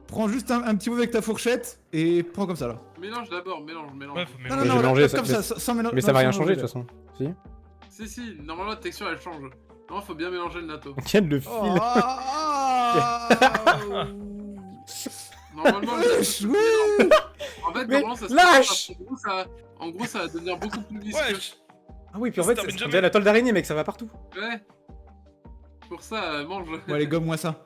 prends juste un petit bout avec ta fourchette et prends comme ça là. Mélange d'abord, mélange. Ouais, faut Non, mélanger. Ouais, non, j'ai non, mélangé, là, ça- comme ça, sans mélanger. Mais ça va rien changer de toute façon. Si. Si, normalement, la texture, elle change. Non, faut bien mélanger le natto. Tiens le fil. Oh, Normalement, le Oui. En fait, Mais normalement, ça se lâche. En gros, ça va devenir beaucoup plus visqueux. Wesh. Ah oui, puis en Ça fait, se termine c'est jamais. déjà la toile d'araignée, mec, ça va partout. Ouais. Pour ça, mange. Bon, allez, gomme-moi ça.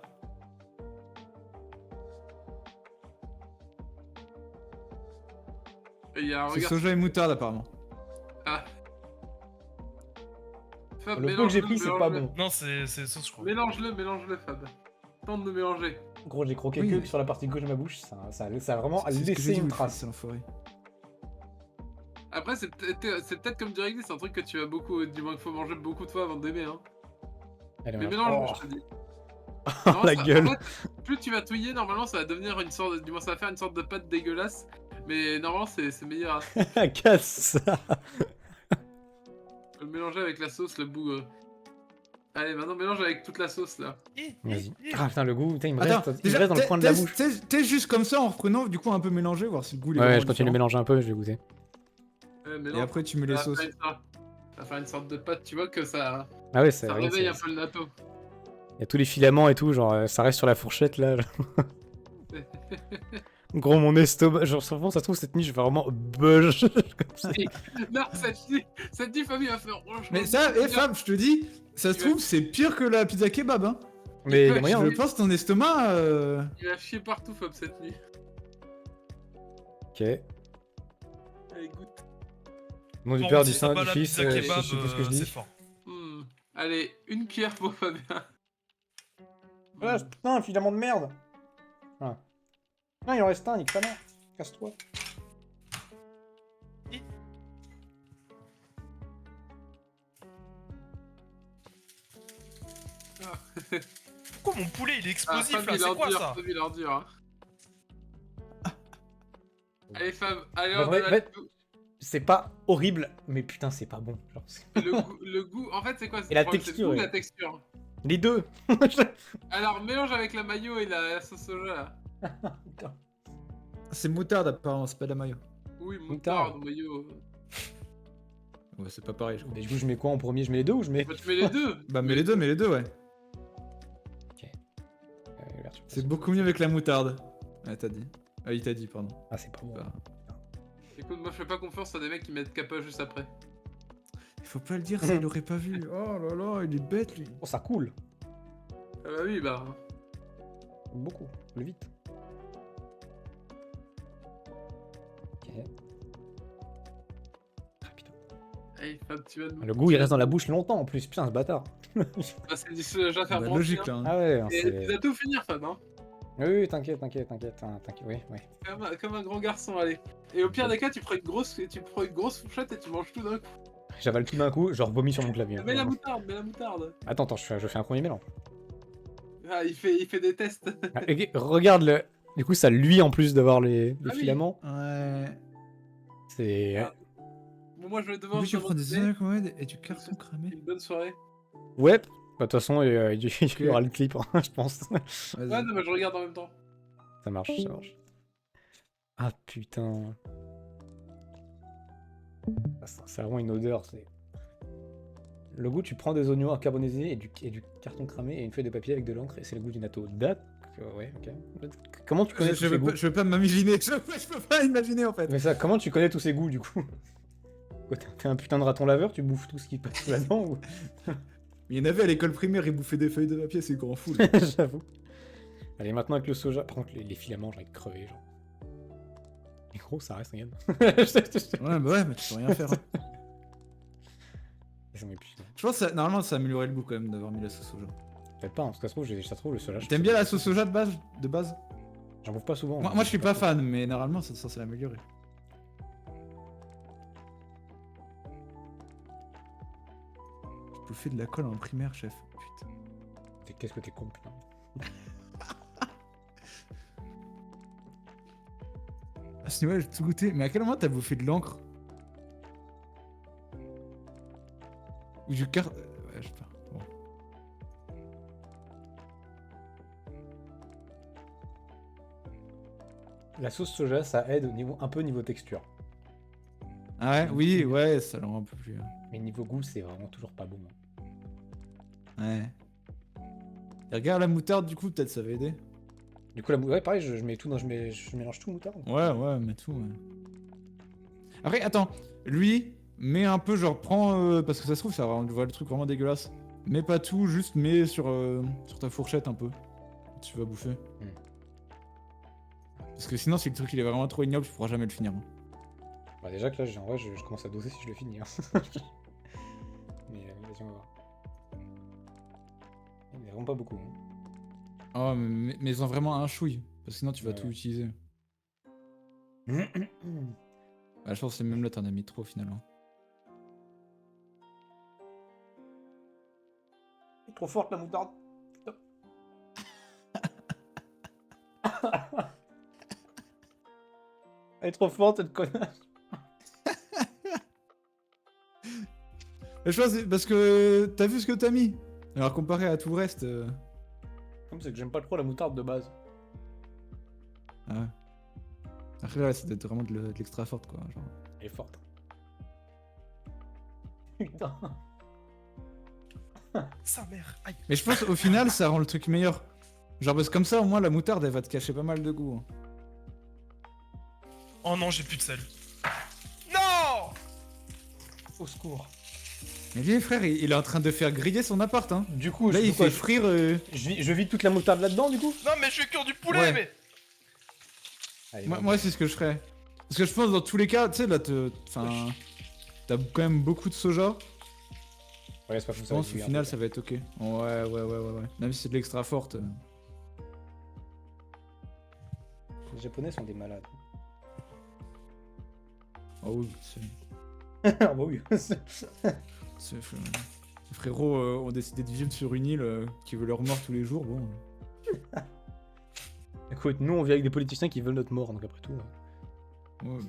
Et il y a un C'est regard. soja et moutarde apparemment. Fab, Le peu que mélange-le, j'ai pris, c'est pas mélange-le. bon. Non, c'est sauce, je crois. Mélange-le, Fab. Tente de mélanger. Gros, j'ai croqué Oui. que sur la partie gauche de ma bouche, ça a vraiment C'est ce que j'ai laissé dit, une oui, trace. c'est l'enfoiré. Après, c'est peut-être comme du réglis, c'est un truc que tu vas beaucoup. Du moins qu'il faut manger beaucoup de fois avant d'aimer, hein. Allez, Mais voilà. mélange, Oh. je te dis. Oh, Non, la ça- gueule. en fait, plus tu vas touiller, normalement, ça va devenir une sorte. Du moins, ça va faire une sorte de pâte dégueulasse. Mais normalement, c'est meilleur à Casse ça. le mélanger avec la sauce, le bout. Allez, maintenant, mélange avec toute la sauce là. Vas-y. Ah putain, le goût, putain, il me Attends, reste dans le coin de la bouche. T'es juste comme ça en reprenant, du coup un peu mélangé, voir si le goût il est Ouais, vraiment je continue de différent. mélanger un peu, je vais goûter. Et après tu mets les sauces. Ça va faire une sorte de pâte, tu vois que ça Ah ouais, ça réveille un peu le natto. Il y a tous les filaments et tout, genre ça reste sur la fourchette là. Gros, mon estomac, genre franchement, ça se trouve cette nuit je vais vraiment buzz comme ça. Non, cette nuit, famille va faire. Oh, je Mais pense ça, que- Fab, je te dis, ça se trouve c'est pire que la pizza kebab, hein. Mais il y a Ouais, moyen. Je hein. pense ton estomac. Il va chier partout, Fab, cette nuit. Ok. Allez, goûte. Mon du Bon, père, si du t'as sein, pas du la fils, pizza je kebab, sais pas ce que je c'est dis. fort. Allez, une cuillère pour Fabien. Ah, putain, un filament de merde. Ah. Non, il en reste un, nique ta mère. Casse-toi. Pourquoi mon poulet il est explosif Fab, là? il est C'est quoi dur, ça? Fab, il est dur, hein. Allez, Fab, allez, Bah, on ouais, a ouais. C'est pas horrible, mais putain, c'est pas bon. Genre, le goût, en fait, c'est quoi? Et la le problème, c'est le texture, goût ou ouais. la texture. les deux. Alors, mélange avec la mayo et la sauce soja là. C'est moutarde apparemment, c'est pas de la mayo. Oui, Moutarde. moutarde, mayo. Ouais, c'est pas pareil, je crois. Mais du coup, je mets quoi en premier? Je mets les deux ou je mets. Bah, tu mets les deux. Bah, mets les deux, ouais. Ouverture. C'est beaucoup mieux avec la moutarde. Ah, t'as dit. Ah, il t'a dit, pardon. Ah, c'est pas bon. Bah, Écoute, moi je fais pas confiance à des mecs qui mettent kappa juste après. il faut pas le dire, ça il aurait pas vu. Oh là là, il est bête lui. Oh, ça coule. Ah bah oui, bah. Beaucoup. Le vite. Ok. Ah, putain. Allez, Fab, tu vas nous. Le goût, il reste dans la bouche longtemps en plus. Putain, ce bâtard. Ah, c'est du soja Bah, fermenté. logique hein. là. Hein. Ah ouais, Et c'est. tu vas tout finir, Fab, hein. Oui, t'inquiète. Oui, oui. Comme un grand garçon, allez. Et au pire des cas, tu prends une grosse fourchette et tu manges tout d'un coup. J'avale tout d'un coup, genre vomi sur mon clavier. Mets la moutarde. Attends, je fais un premier mélange. Ah, il fait des tests. Ah, ok, regarde le. Du coup, ça luit en plus d'avoir les Ah oui. filaments. Ouais. C'est. Ah. Bon, moi je vais devoir. Oui, tu prends des anacondes et du carton cramé. Une bonne soirée. Ouais. Bah, de toute façon, il y aura le clip, hein, je pense. Ouais, non, mais je regarde en même temps. Ça marche. Ah putain. Ah, c'est vraiment une odeur, c'est. Le goût, tu prends des oignons à carbonisés et du carton cramé et une feuille de papier avec de l'encre et c'est le goût du natto. D'accord, ouais, ok. Comment tu connais tous ces goûts? Je veux pas m'imaginer, je peux pas imaginer en fait. Mais ça, comment tu connais tous ces goûts du coup? Quoi, t'es un putain de raton laveur, tu bouffes tout ce qui passe là-dedans ou... Il y en avait à l'école primaire, ils bouffaient des feuilles de papier, c'est grand fou. J'avoue. Allez, maintenant avec le soja. Par contre, les filaments, j'ai envie de crever, genre. Mais gros, ça reste, regarde. Ouais, bah ouais, mais tu peux rien faire. Hein. Ils sont épuisés. Je pense que normalement ça améliorait le goût quand même d'avoir mis la sauce soja. Peut-être pas, hein, parce que ça se trouve le soja. T'aimes bien la sauce soja de base? J'en bouffe pas souvent. Moi, je suis pas fan, mais normalement, c'est censé l'améliorer. Je bouffais de la colle en primaire, chef. Putain. Qu'est-ce que t'es con, putain. Ah, c'est ouais, j'ai tout goûté. Mais à quel moment t'as bouffé de l'encre? Ou du car... Ouais, je sais pas. Bon. La sauce soja, ça aide un peu niveau texture. Ah ouais, oui, ouais, ça le rend un peu plus... Mais niveau goût, c'est vraiment toujours pas bon. Ouais. Et regarde la moutarde, du coup, peut-être ça va aider. Du coup, ouais, pareil, je mets tout, je mélange tout moutarde. Ouais, mais tout, ouais. Après, attends, lui, mets un peu, genre, prends... parce que ça se trouve, ça va rendre le truc vraiment dégueulasse. Mets pas tout, juste mets sur ta fourchette un peu. Tu vas bouffer. Parce que sinon, si le truc il est vraiment trop ignoble, tu pourras jamais le finir. Hein. Bah déjà que là, en vrai, je commence à doser si je le finis. Hein. Mais vas-y, on va voir. Il n'y a vraiment pas beaucoup. Hein. Oh, mais ils ont vraiment un chouille. Parce que sinon, tu vas Ouais. tout utiliser. Bah, je pense que même là, t'en as mis trop finalement. Elle est trop forte la moutarde. Elle est trop forte cette connasse. Mais je pense que c'est parce que t'as vu ce que t'as mis. Alors comparé à tout le reste. Comme c'est que j'aime pas trop la moutarde de base. Ah. Après là, ça doit être vraiment de l'extra forte quoi. Genre. Elle est forte. Putain. Sa mère. Aïe. Mais je pense au final, ça rend le truc meilleur. Genre parce que comme ça, au moins la moutarde, elle va te cacher pas mal de goût. Hein. Oh non, j'ai plus de sel. Non. Au secours. Mais lui, frère, il est en train de faire griller son appart. Hein. Du coup, Là, je il fais quoi, fait frire. je vide toute la moutarde là-dedans, du coup. Non, mais je vais cuire du poulet, Ouais. mais. Allez, Moi, c'est ce que je ferais. Parce que je pense dans tous les cas, tu sais, là, enfin, t'as quand même beaucoup de soja. ouais, c'est pas fou, Je ça va pense être au bien, final, peut-être. ça va être ok. Ouais. Même si c'est de l'extra forte. Les Japonais sont des malades. Oh oui, c'est. Ah bah oui. Les frérots ont décidé de vivre sur une île qui veut leur mort tous les jours. Bon. Écoute, nous on vit avec des politiciens qui veulent notre mort, donc après tout. Ouais,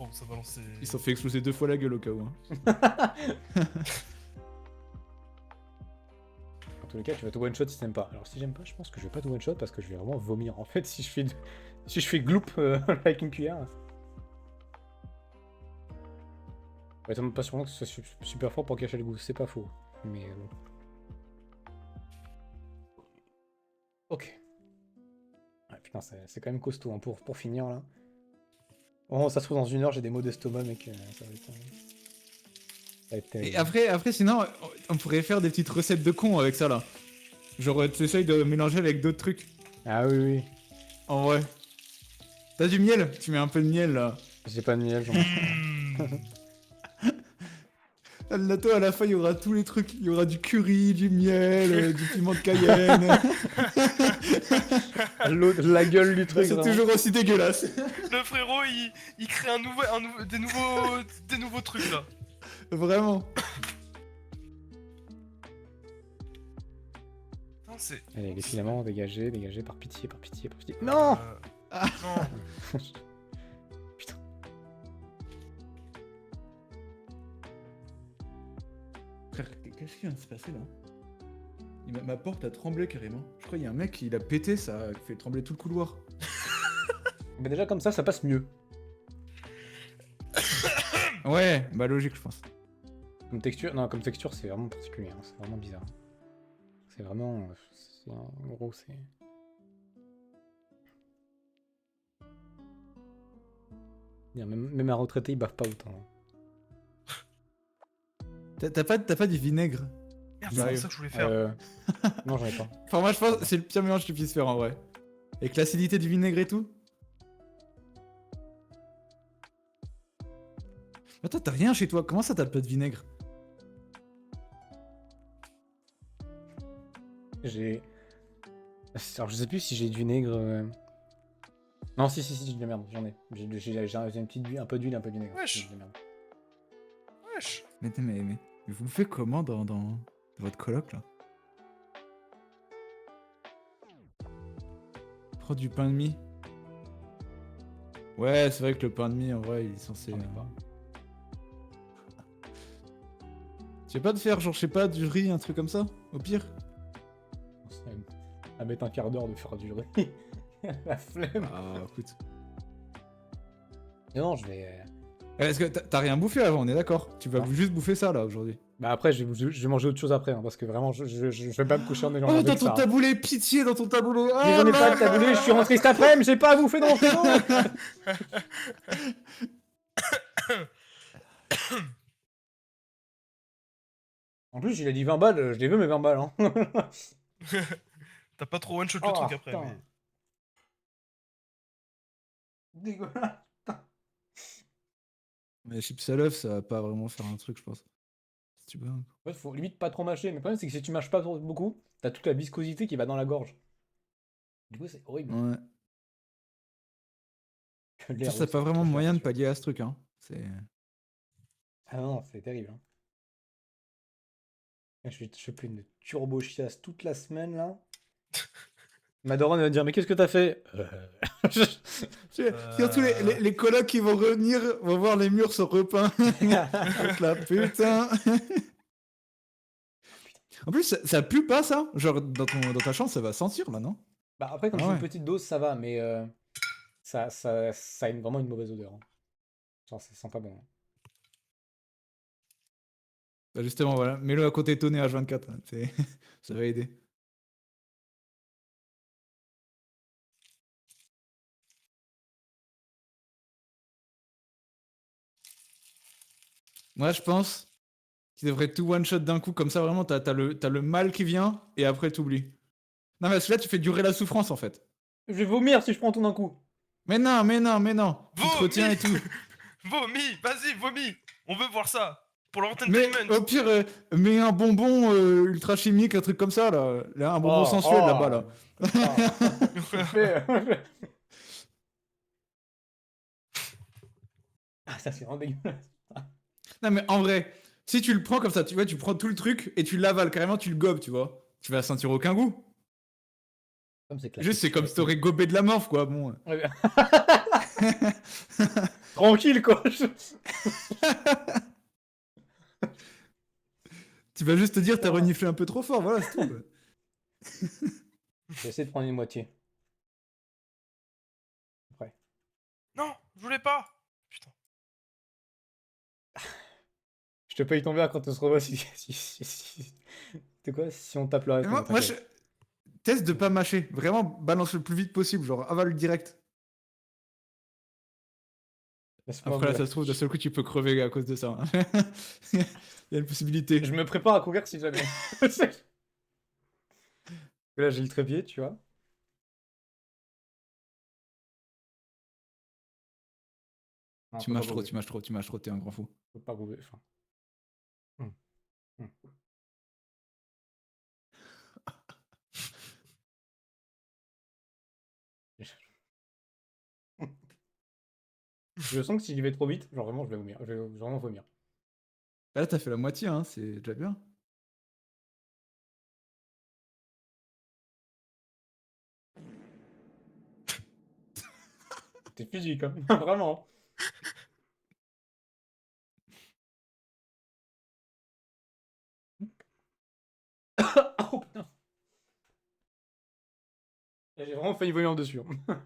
Oh, ça balance. ils s'en fait exploser 2 fois la gueule au cas où. Hein. En tous les cas, tu vas te one shot si t'aimes pas. Alors si j'aime pas, je pense que je vais pas te one shot parce que je vais vraiment vomir en fait si je fais gloup avec une cuillère. Ouais, t'as même pas sûrement que ce soit super fort pour cacher le goût, c'est pas faux. Mais bon. Ok. Ouais, putain, c'est quand même costaud hein, pour finir là. Oh, ça se trouve dans 1 heure, j'ai des maux d'estomac, mec. Ça va être, ça va être terrible. Et après, sinon, on pourrait faire des petites recettes de cons avec ça là. Genre, tu essayes de mélanger avec d'autres trucs. Ah oui, oui. En vrai. T'as du miel? Tu mets un peu de miel là. J'ai pas de miel, j'en Là, à la fin, il y aura tous les trucs. Il y aura du curry, du miel, du piment de Cayenne. La gueule du truc. C'est vraiment. toujours aussi dégueulasse. Le frérot, il crée des nouveaux trucs là. Vraiment. Non, c'est. Allez, les filaments, dégagez, par pitié, par pitié, par pitié. Non Non. Putain. Frère, qu'est-ce qui vient de se passer là? Ma porte a tremblé carrément. Je crois qu'il y a un mec, il a pété, ça a fait trembler tout le couloir. Mais déjà comme ça passe mieux. Ouais, bah logique, je pense. Comme texture, non, comme texture, c'est vraiment particulier, hein, c'est vraiment bizarre. C'est vraiment... en gros, c'est... Même un retraité, il baffe pas autant. T'as pas du vinaigre? Merde, c'est J'arrive. ça que je voulais faire. Non, j'en ai pas. Enfin, moi je pense que c'est le pire mélange que tu puisses faire en vrai. Avec l'acidité du vinaigre et tout. Attends, t'as rien chez toi, comment ça t'as pas de vinaigre? J'ai. Alors, je sais plus si j'ai du vinaigre. Non, si, j'ai de la merde, j'en ai. J'ai une petite un peu d'huile, un peu de vinaigre. Wesh. J'ai de la merde. Wesh. Mais vous le faites comment dans votre coloc là? Prends du pain de mie. Ouais, c'est vrai que le pain de mie en vrai il est censé. J'en ai pas. Tu sais pas de faire genre je sais pas du riz, un truc comme ça? Au pire? À mettre un quart d'heure de faire du riz. La flemme. Ah écoute. Non, je vais. Est-ce que t'as rien bouffé avant, on est d'accord? Tu vas Non. juste bouffer ça là aujourd'hui. Bah après, je vais manger autre chose après, hein, parce que vraiment, je vais pas me coucher en ayant Oh mangé dans que ton ça. taboulé, pitié dans ton taboulé! Mais j'en ai pas de taboulé, je suis rentré cet après-midi, j'ai pas à bouffer dans mon frigo. En plus, il a dit 20 balles, je les veux mes 20 balles. Hein. T'as pas trop one-shot le Oh, truc après. putain. Mais... Dégueulasse. Mais chips à l'œuf, ça va pas vraiment faire un truc, je pense. Si tu veux. En fait, faut limite pas trop mâcher. Mais le problème, c'est que si tu mâches pas trop beaucoup, t'as toute la viscosité qui va dans la gorge. Du coup, c'est horrible. Ouais. Que l'air Ça, t'as aussi, pas vraiment trop moyen de cher. pallier à ce truc, hein. C'est. Ah non, c'est terrible. Hein. Je fais plus une turbo chiasse toute la semaine là. Ma daronne va me dire mais qu'est-ce que t'as fait Surtout les colocs qui vont revenir, vont voir les murs se repeints. Donc là, putain. En plus, ça pue pas ça? Genre dans ta chambre, ça va sentir là, non? Bah après comme Ah c'est ouais. une petite dose ça va mais ça a vraiment une mauvaise odeur. Hein. Genre ça sent pas bon. Hein. Bah justement, voilà. Mets-le à côté de ton nez H24. Hein. Ça va aider. Moi, je pense qu'il devrait tout one-shot d'un coup. Comme ça, vraiment, t'as le mal qui vient et après, t'oublies. Non, mais parce que là, tu fais durer la souffrance, en fait. Je vais vomir si je prends tout d'un coup. Mais non. Tu te retiens et tout. Vomis, vas-y, vomis. On veut voir ça. Pour Mais l'entertainment. au pire, mets un bonbon ultra chimique, un truc comme ça, là. Là, un bonbon sensuel, là-bas, là. Ah, ça c'est vraiment dégueulasse. Non, mais en vrai, si tu le prends comme ça, tu vois, tu prends tout le truc et tu l'avales carrément, tu le gobes, tu vois. Tu vas sentir aucun goût. Comme c'est Juste, c'est comme si t'aurais gobé de la morphe, quoi. Bon. Ouais. Tranquille quoi. Tu vas juste te dire, t'as reniflé un peu trop fort, voilà, c'est tout. Je vais essayer de prendre une moitié. Après. Non, je voulais pas. Putain. Je te paye ton verre quand on se revoit si... C'est quoi si on tape le reste? Moi, je teste de pas mâcher. Vraiment, balance le plus vite possible, genre avale direct. Après, là, ça se trouve, d'un seul coup, tu peux crever à cause de ça. Hein. Il y a une possibilité. Je me prépare à courir si jamais. Là, j'ai le trépied, tu vois. Non, Tu faut pas mâches trop, bouger. tu mâches trop, t'es un grand fou. Faut pas bouger. Enfin. Je sens que si j'y vais trop vite, genre vraiment, je vais vomir. Je vais vraiment vomir. Là, t'as fait la moitié, hein, c'est déjà bien. T'es physique, hein. Vraiment. Oh putain. J'ai vraiment failli vomir dessus. Hein.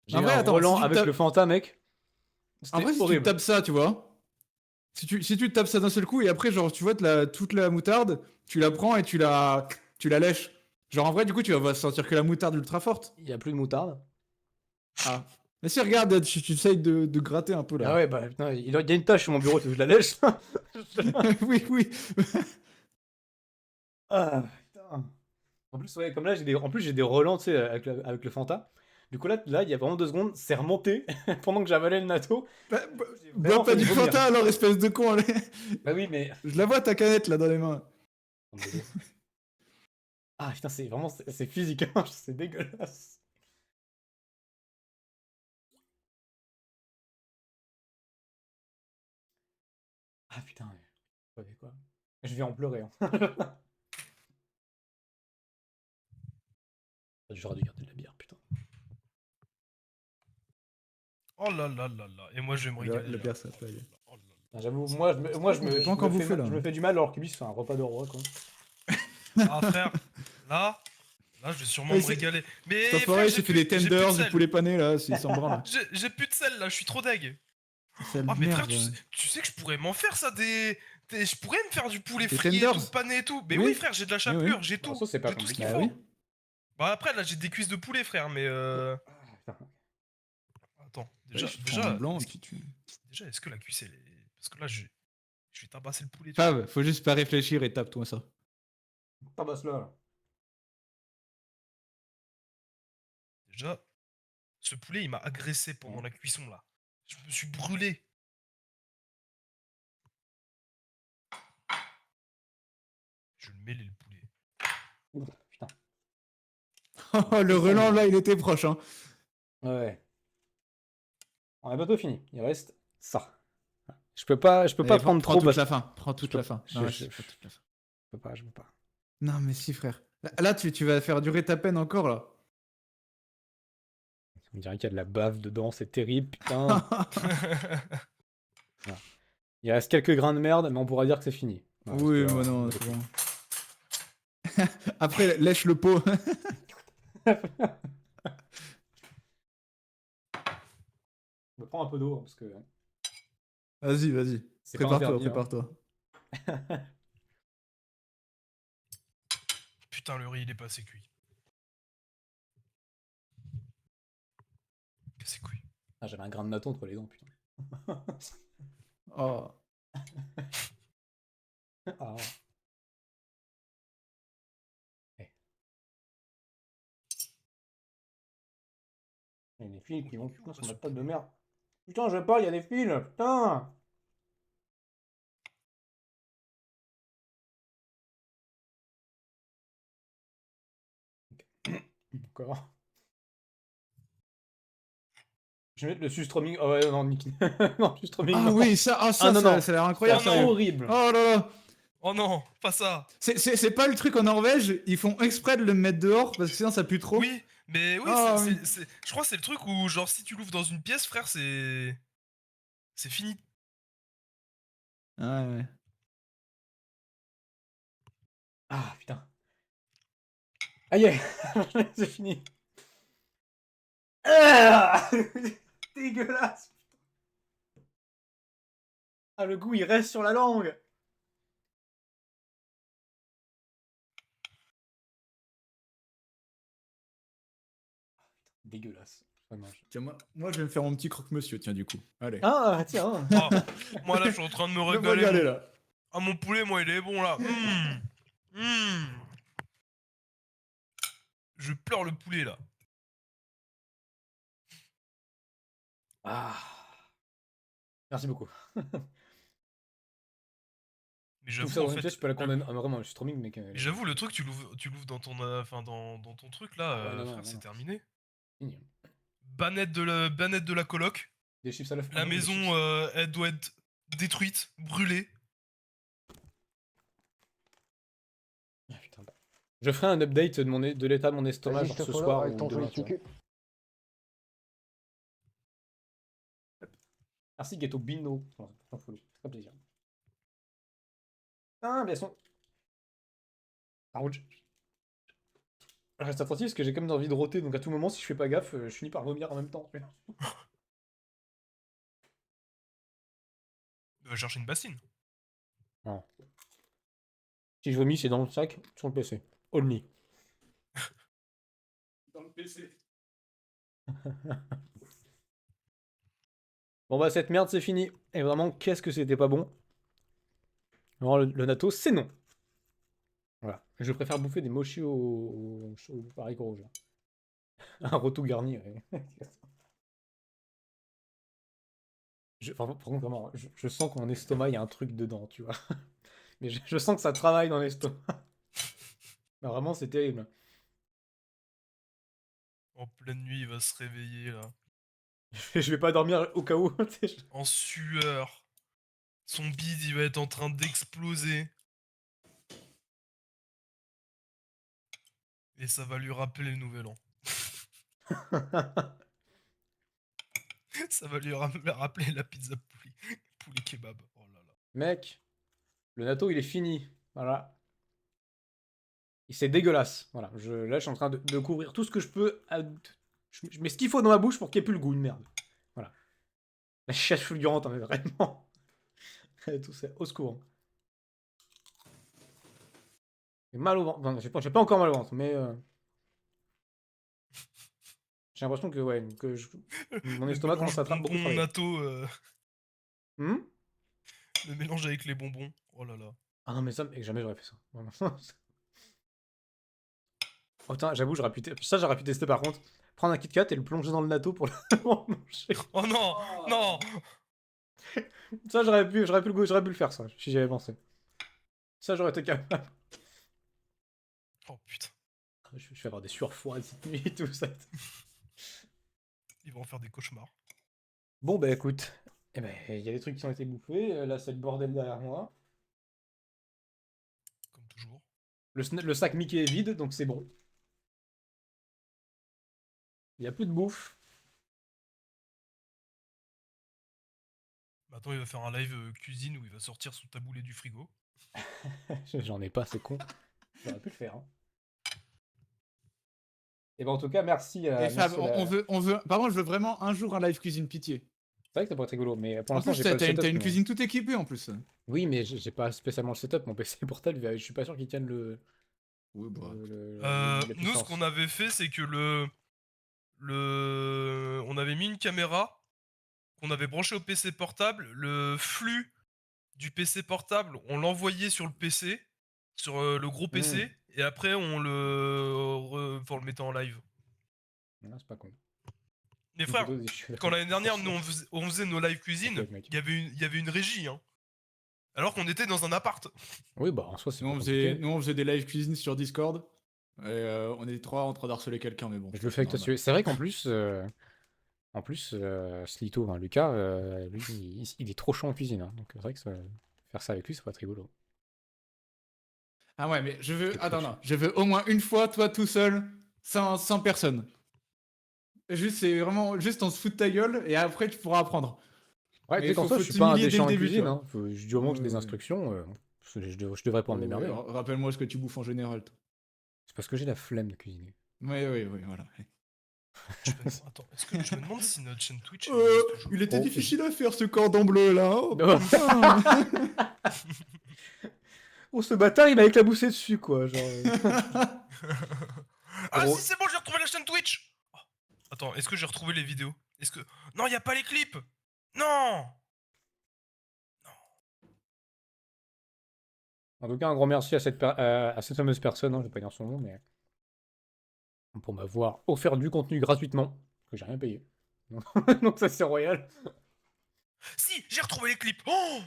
J'ai En eu vrai, un attends, Roland si tu avec tapes- le Fanta, mec. En vrai, C'était si tu horrible. tapes ça, tu vois. Si tu tapes ça d'un seul coup et après, genre, tu vois, toute la moutarde, tu la prends et tu la lèches. Genre, en vrai, du coup, tu vas sentir que la moutarde ultra forte. Il y a plus de moutarde. Ah. Mais si, regarde, tu essayes de gratter un peu là. Ah ouais, bah putain, il y a une tâche sur mon bureau, tu veux que je la lèche? oui. Ah putain. En plus, ouais, comme là, j'ai des relents, tu sais, avec le Fanta. Du coup, là, il y a vraiment 2 secondes, c'est remonté pendant que j'avalais le natto. Bah, J'ai vraiment bois pas failli du vomir. Fanta alors, espèce de con. Allez. Bah oui, mais. Je la vois ta canette là dans les mains. Ah putain, c'est vraiment, c'est physiquement, c'est dégueulasse. Ah putain, ouais, quoi. Je vais en pleurer. Hein. J'aurais dû garder de la bière, putain. Oh là là là là. Et moi, je vais me régaler. La là. bière, ça paye. Oh là là. Ah, j'avoue, moi, J'ai pas encore bouffé, là. je me fais du mal alors qu'Ubi c'est un repas de roi, quoi. Ah, frère, là, je vais sûrement Ouais, me c'est- régaler. Mais Cet frère, enfoiré, j'ai j'ai fait plus- des j'ai plus de tenders, du sel. poulet pané là, c'est sans bras là. J'ai plus de sel là, je suis trop deg. Sale Ah mais frère, merde. tu sais que je pourrais m'en faire ça je pourrais me faire du poulet Des frit et tout, tenders. pané et tout. Mais Oui. oui frère, j'ai de la Oui, chapelure, oui. j'ai Bah, tout. ça, c'est pas J'ai tout ce qu'il compliqué. Bah faut. oui. Bah après là j'ai des cuisses de poulet frère, mais Ah, putain. Attends, Ouais, déjà, je te prends un blanc et puis tu. déjà est-ce que la cuisse elle est... Parce que là je vais tabasser le poulet. tu Fab, faut juste pas réfléchir et tape-toi ça. Tabasse-le, là. Déjà, ce poulet il m'a agressé pendant la cuisson là. Je me suis brûlé. Je le mêler le poulet. Ouf, putain. Oh, le relan là, il était proche hein. Ouais. On a bientôt fini. Il reste ça. Je peux pas Allez, prendre prends trop toute parce la que fin. Prends toute peux- la fin. je- Non, je- prends toute la fin. je peux pas. Non, mais si, frère. Là, tu vas faire durer ta peine encore là. On dirait qu'il y a de la bave dedans, c'est terrible, putain. Il reste quelques grains de merde, mais on pourra dire que c'est fini. Ouais, Oui, parce que, mais non, on c'est peut- bon. Après, lèche le pot. Je me prends un peu d'eau, hein, parce que Vas-y. c'est pas Prépare-toi, interdit, hein. prépare-toi. Putain, le riz il est pas assez cuit. Cassé couille. Ah, j'avais un grain de naton entre les dents, putain. Oh. Ah. Eh. Il y a des fils qui vont putain sur ma table de merde. Putain, je parle, il y a des fils, putain. Encore. Je vais mettre le sustroming. Oh ouais, non, Nick. Non, sustroming. Ah non. oui, ça, Ah, non, non. ça a l'air incroyable. Oh, non. sérieux. Horrible. Oh là là. Oh non, pas ça. C'est pas le truc en Norvège, ils font exprès de le mettre dehors parce que sinon ça pue trop. Oui, mais oui, Ah, oui. je crois que c'est le truc où, genre, si tu l'ouvres dans une pièce, frère, c'est fini. Ouais. Ah, putain. Aïe, c'est fini. Ah dégueulasse. Ah, le goût, il reste sur la langue. Dégueulasse. Vraiment. Tiens, moi je vais me faire mon petit croque-monsieur, tiens, du coup. Allez. Ah, tiens. Ah, moi là, je suis en train de me Je vais me régaler. régaler, là. Ah, mon poulet, moi, il est bon là. Je pleure le poulet là. Ah. Merci beaucoup. Mais Tout j'avoue, ça en dans une fait, pièce, je peux la condamner. Ah, mais vraiment, je suis trop ming, mec. mais j'avoue, le truc, tu l'ouvres dans ton, dans ton truc là, Ah ouais, non, non, frère, non, c'est non. terminé. Fini. Banette de la coloc. Des chips à l'œuf. La Ah non, des maison, chips. elle doit être détruite, brûlée. Ah, putain. Je ferai un update de l'état de mon estomac Vas-y, genre je te ce follow soir avec ou ton demain. joli Tu vois. cul. Merci Ghetto Bino. Putain, follow. C'est très plaisir. Ah, bien sûr. Par contre, je reste attentif parce que j'ai quand même envie de roter, donc à tout moment, si je fais pas gaffe, je finis par vomir en même temps. Va chercher une bassine. Non. Si je vomis, c'est dans le sac, sur le PC. Only. Dans le PC. Bon bah cette merde c'est fini. Et vraiment, qu'est-ce que c'était pas bon. Alors le natto, c'est non. Voilà. Je préfère bouffer des mochis au haricot rouge. Un rotou garni. Ouais. Par contre, vraiment, je sens que mon estomac, il y a un truc dedans, tu vois. Mais je sens que ça travaille dans l'estomac. Bah, vraiment, c'est terrible. En pleine nuit, il va se réveiller là. Je vais pas dormir au cas où. tu sais, En sueur. Son bide, il va être en train d'exploser. Et ça va lui rappeler le nouvel an. Ça va lui rappeler la pizza poulet kebab. Oh là là. Mec, le natto, il est fini. Voilà. C'est dégueulasse. Voilà. Là, je suis en train de couvrir tout ce que je peux. Je mets ce qu'il faut dans ma bouche pour qu'il n'y ait plus le goût, une merde. Voilà. La chiasse fulgurante, hein, mais vraiment. Tout ça, au secours. J'ai mal au ventre. Non, j'ai pas encore mal au ventre, mais j'ai l'impression que, ouais, mon estomac commence à beaucoup bonbon travailler. natto. Hmm. Le mélange avec les bonbons. Oh là là. Ah non, mais ça, mec, jamais j'aurais fait ça. Vraiment. Oh putain, j'avoue, j'aurais pu tester par contre. Prendre un Kit Kat et le plonger dans le natto pour le manger. Oh non, non. Ça, j'aurais pu le faire, ça, si j'y avais pensé. Ça, j'aurais été capable. Oh putain. Je vais avoir des sueurs froides cette nuit et tout ça. Ils vont en faire des cauchemars. Bon, bah écoute, eh ben, il y a des trucs qui ont été bouffés. Là, c'est le bordel derrière moi. Comme toujours. Le sac Mickey est vide, donc c'est bon. Il n'y a plus de bouffe. Maintenant, il va faire un live cuisine où il va sortir son taboulé du frigo. J'en ai pas, c'est con. J'aurais pu le faire. Hein. Et ben en tout cas, merci. Et Fab, merci on veut. Par contre, je veux vraiment un jour un live cuisine, pitié. C'est vrai que ça pourrait être rigolo, mais pour En l'instant, plus, j'ai pas le setup. t'as une mais- cuisine toute équipée en plus. Oui, mais j'ai pas spécialement le setup. Mon PC portable, je suis pas sûr qu'il tienne le. Oui, bah. la Nous, ce puissance. qu'on avait fait, c'est que on avait mis une caméra qu'on avait branchée au PC portable. Le flux du PC portable, on l'envoyait sur le PC, sur le gros PC, et après on on le mettait en live. Non, c'est pas con. Mais frère, quand l'année dernière, nous on faisait nos live cuisine, T'inquiète, mec. il y avait une régie, hein. Alors qu'on était dans un appart. Oui, bah en soi, c'est Nous, pas on compliqué. faisait des live cuisine sur Discord. Et on est trois en train d'harceler quelqu'un, mais bon. Je le fais avec toi. normal. C'est vrai qu'en plus, Slito, hein, Lucas, lui, il est trop chaud en cuisine. Hein, donc c'est vrai que faire ça avec lui, ça pourrait être rigolo. Ah ouais, mais je veux. C'est Attends, trop non. Je veux au moins une fois, toi tout seul, sans personne. Juste, c'est vraiment. Juste, on se fout de ta gueule et après, tu pourras apprendre. Ouais, Mais tu sais qu'en faut- soi, faut je suis pas un t'humilier dès déchant le en début, cuisine. tu Hein. Du moment que j'ai des Ouais. instructions, je devrais pouvoir me démerder. Hein. Rappelle-moi ce que tu bouffes en général. Toi. C'est parce que j'ai la flemme de cuisiner. Oui, voilà. Attends, est-ce que je me demande si notre chaîne Twitch. Il était Oh, difficile à faire ce cordon bleu là. Oh, Non. putain. Oh, ce bâtard, il m'a éclaboussé dessus, quoi. Genre, Ah Gros. si, c'est bon, j'ai retrouvé la chaîne Twitch. Oh. Attends, est-ce que j'ai retrouvé les vidéos? Est-ce que... Non, y a pas les clips. Non. En tout cas, un grand merci à cette fameuse personne, hein, je vais pas dire son nom, mais pour m'avoir offert du contenu gratuitement, que j'ai rien payé. Donc ça, c'est royal. Si, j'ai retrouvé les clips. Oh.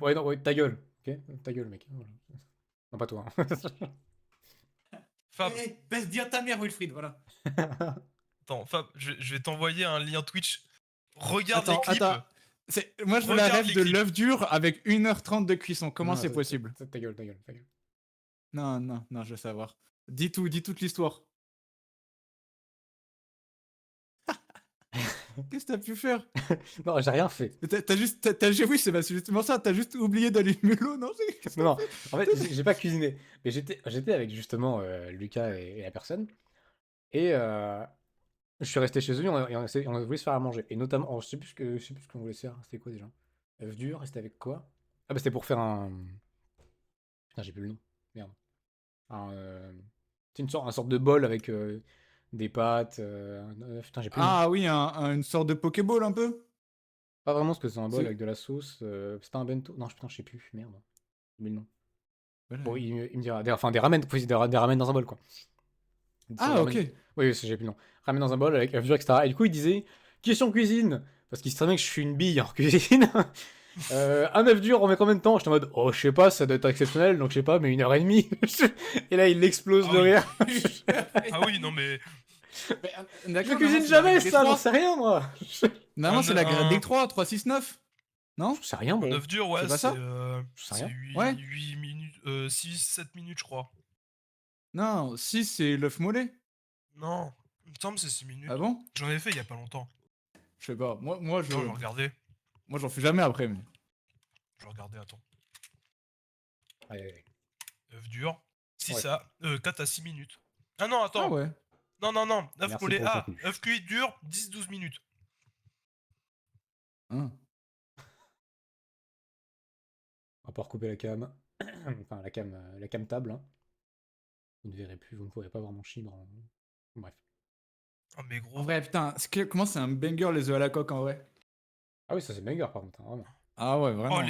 Ouais, non, ouais, ta gueule, ok? Ta gueule, mec. Voilà. Non, pas toi. Hein. Fab, Eh, baisse bien ta mère, Wilfried, voilà. attends, Fab, je vais t'envoyer un lien Twitch. Regarde les clips. Attends. Moi, je veux la Regarde rêve les de clips. l'œuf dur avec 1h30 de cuisson. Comment Non, c'est ça- possible? Ta gueule, ta gueule, ta gueule. Non, je veux savoir. Dis toute l'histoire. Qu'est-ce que t'as pu faire? Non, j'ai rien fait. Oui, c'est justement ça, t'as juste oublié d'allumer l'eau, non? Non, en fait, j'ai pas cuisiné. Mais j'étais avec justement Lucas et la personne. Et je suis resté chez eux et on a voulu se faire à manger. Et notamment, je sais plus ce qu'on voulait faire. C'était quoi déjà? Œuf dur, et c'était avec quoi? Ah bah c'était pour faire un. Putain, j'ai plus le nom. Merde. C'est un sorte de bol avec des pâtes, un œuf. Putain, j'ai plus le nom. Ah oui, une sorte de Pokéball un peu? Pas vraiment ce que c'est un bol C'est- avec de la sauce. C'était un bento. Non, putain, je sais plus. Merde. J'ai oublié le nom. Bon, il me dira. Enfin, des ramen. Des ramen dans un bol, quoi. Des Ah, ramen. ok. Oui, j'ai plus le nom. Ramen dans un bol avec œuf dur, etc. Et du coup, il disait question cuisine. Parce qu'il sait très bien que je suis une bille en cuisine. Un œuf dur, on met combien de temps? J'étais en mode, oh, je sais pas, ça doit être exceptionnel, donc je sais pas, mais 1h30. Et là, il explose Ah de oui. rire. Ah oui, non mais. Je cuisine jamais ça, j'en sais rien, moi. Non, c'est la Un- grade D3, 369. Non? J'en sais rien, Un bon. œuf dur, ouais, C'est pas ça Je sais c'est rien. 8, Ouais. 8 minutes, 6-7 minutes, je crois. Non, 6 c'est l'œuf mollet. Non, il me semble que c'est 6 minutes. Ah bon? J'en ai fait il y a pas longtemps. Je sais pas. Moi, Non, je vais regarder. moi j'en fais jamais après. Mais... Je vais regarder, attends. Aïe, aïe, aïe. Œuf dur. 6 Ouais. à 4 à 6 minutes. Ah non, attends. Ah ouais. Non, non, non. œuf Merci mollet. pour le Ah, contenu. œuf cuit dur, 10-12 minutes. Hein. On va pas recouper la cam. Enfin, la cam table. Hein. Vous ne verrez plus, vous ne pourrez pas voir mon chibre. Bref. Ah, mais gros. En vrai, putain, comment c'est un banger les œufs à la coque en vrai? Ah oui, ça c'est banger par contre, hein, vraiment. Ah ouais, vraiment. Oh,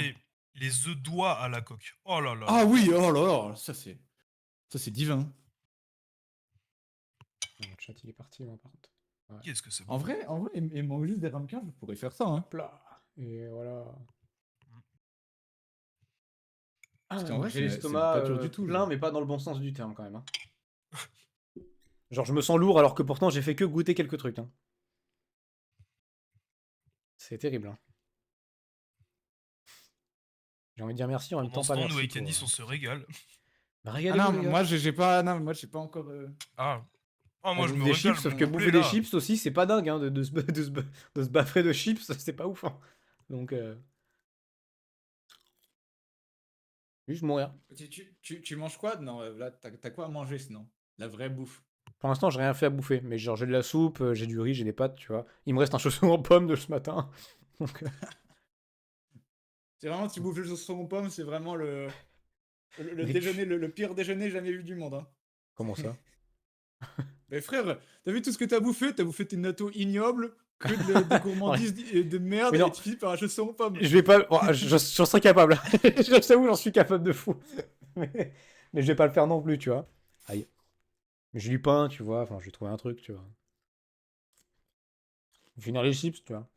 les œufs d'oie à la coque. Oh là là. Ah oui, oh là là, ça c'est divin. Le chat il est parti, moi par contre. Qu'est-ce que c'est bon. En vrai, il manque juste des ramequins, je pourrais faire ça. Hein. Hop là. Et voilà. Parce qu'en vrai, j'ai c'est l'estomac pas dur du tout, plein, genre. mais pas dans le bon sens du terme quand même. Hein. Genre, je me sens lourd alors que pourtant j'ai fait que goûter quelques trucs. Hein. C'est terrible. Hein. J'ai envie de dire merci en même Pendant temps ce pas temps, merci. nous avec pour, Candice, on se régale. Bah, Ah régalez-vous, non, les gars. moi j'ai pas, non, moi j'ai pas encore. Ah. Ah, On moi je bouffe me des régale. chips, sauf mon que poulet, bouffer des là. chips aussi, c'est pas dingue hein, de se baffrer de chips, c'est pas ouf. Hein. Donc, juste mourir. Tu manges quoi? Non, là, t'as quoi à manger sinon? La vraie bouffe. Pour l'instant, j'ai rien fait à bouffer, mais genre j'ai de la soupe, j'ai du riz, j'ai des pâtes, tu vois. Il me reste un chausson en pomme de ce matin. Donc, C'est vraiment, tu bouffes le saucisson aux pommes, c'est vraiment le Mais déjeuner, le pire déjeuner jamais vu du monde. Hein. comment ça? Mais frère, t'as vu tout ce que t'as bouffé? T'as bouffé tes nattos ignobles, que des gourmandises de merde, Mais non. et tu finis par un chausson aux pommes. Je vais pas. Oh, j'en serais capable. Je t'avoue, j'en suis capable de fou. Mais je vais pas le faire non plus, tu vois. Aïe. Mais j'ai du pain, tu vois. Enfin, je vais trouver un truc, tu vois. Finir les chips, tu vois.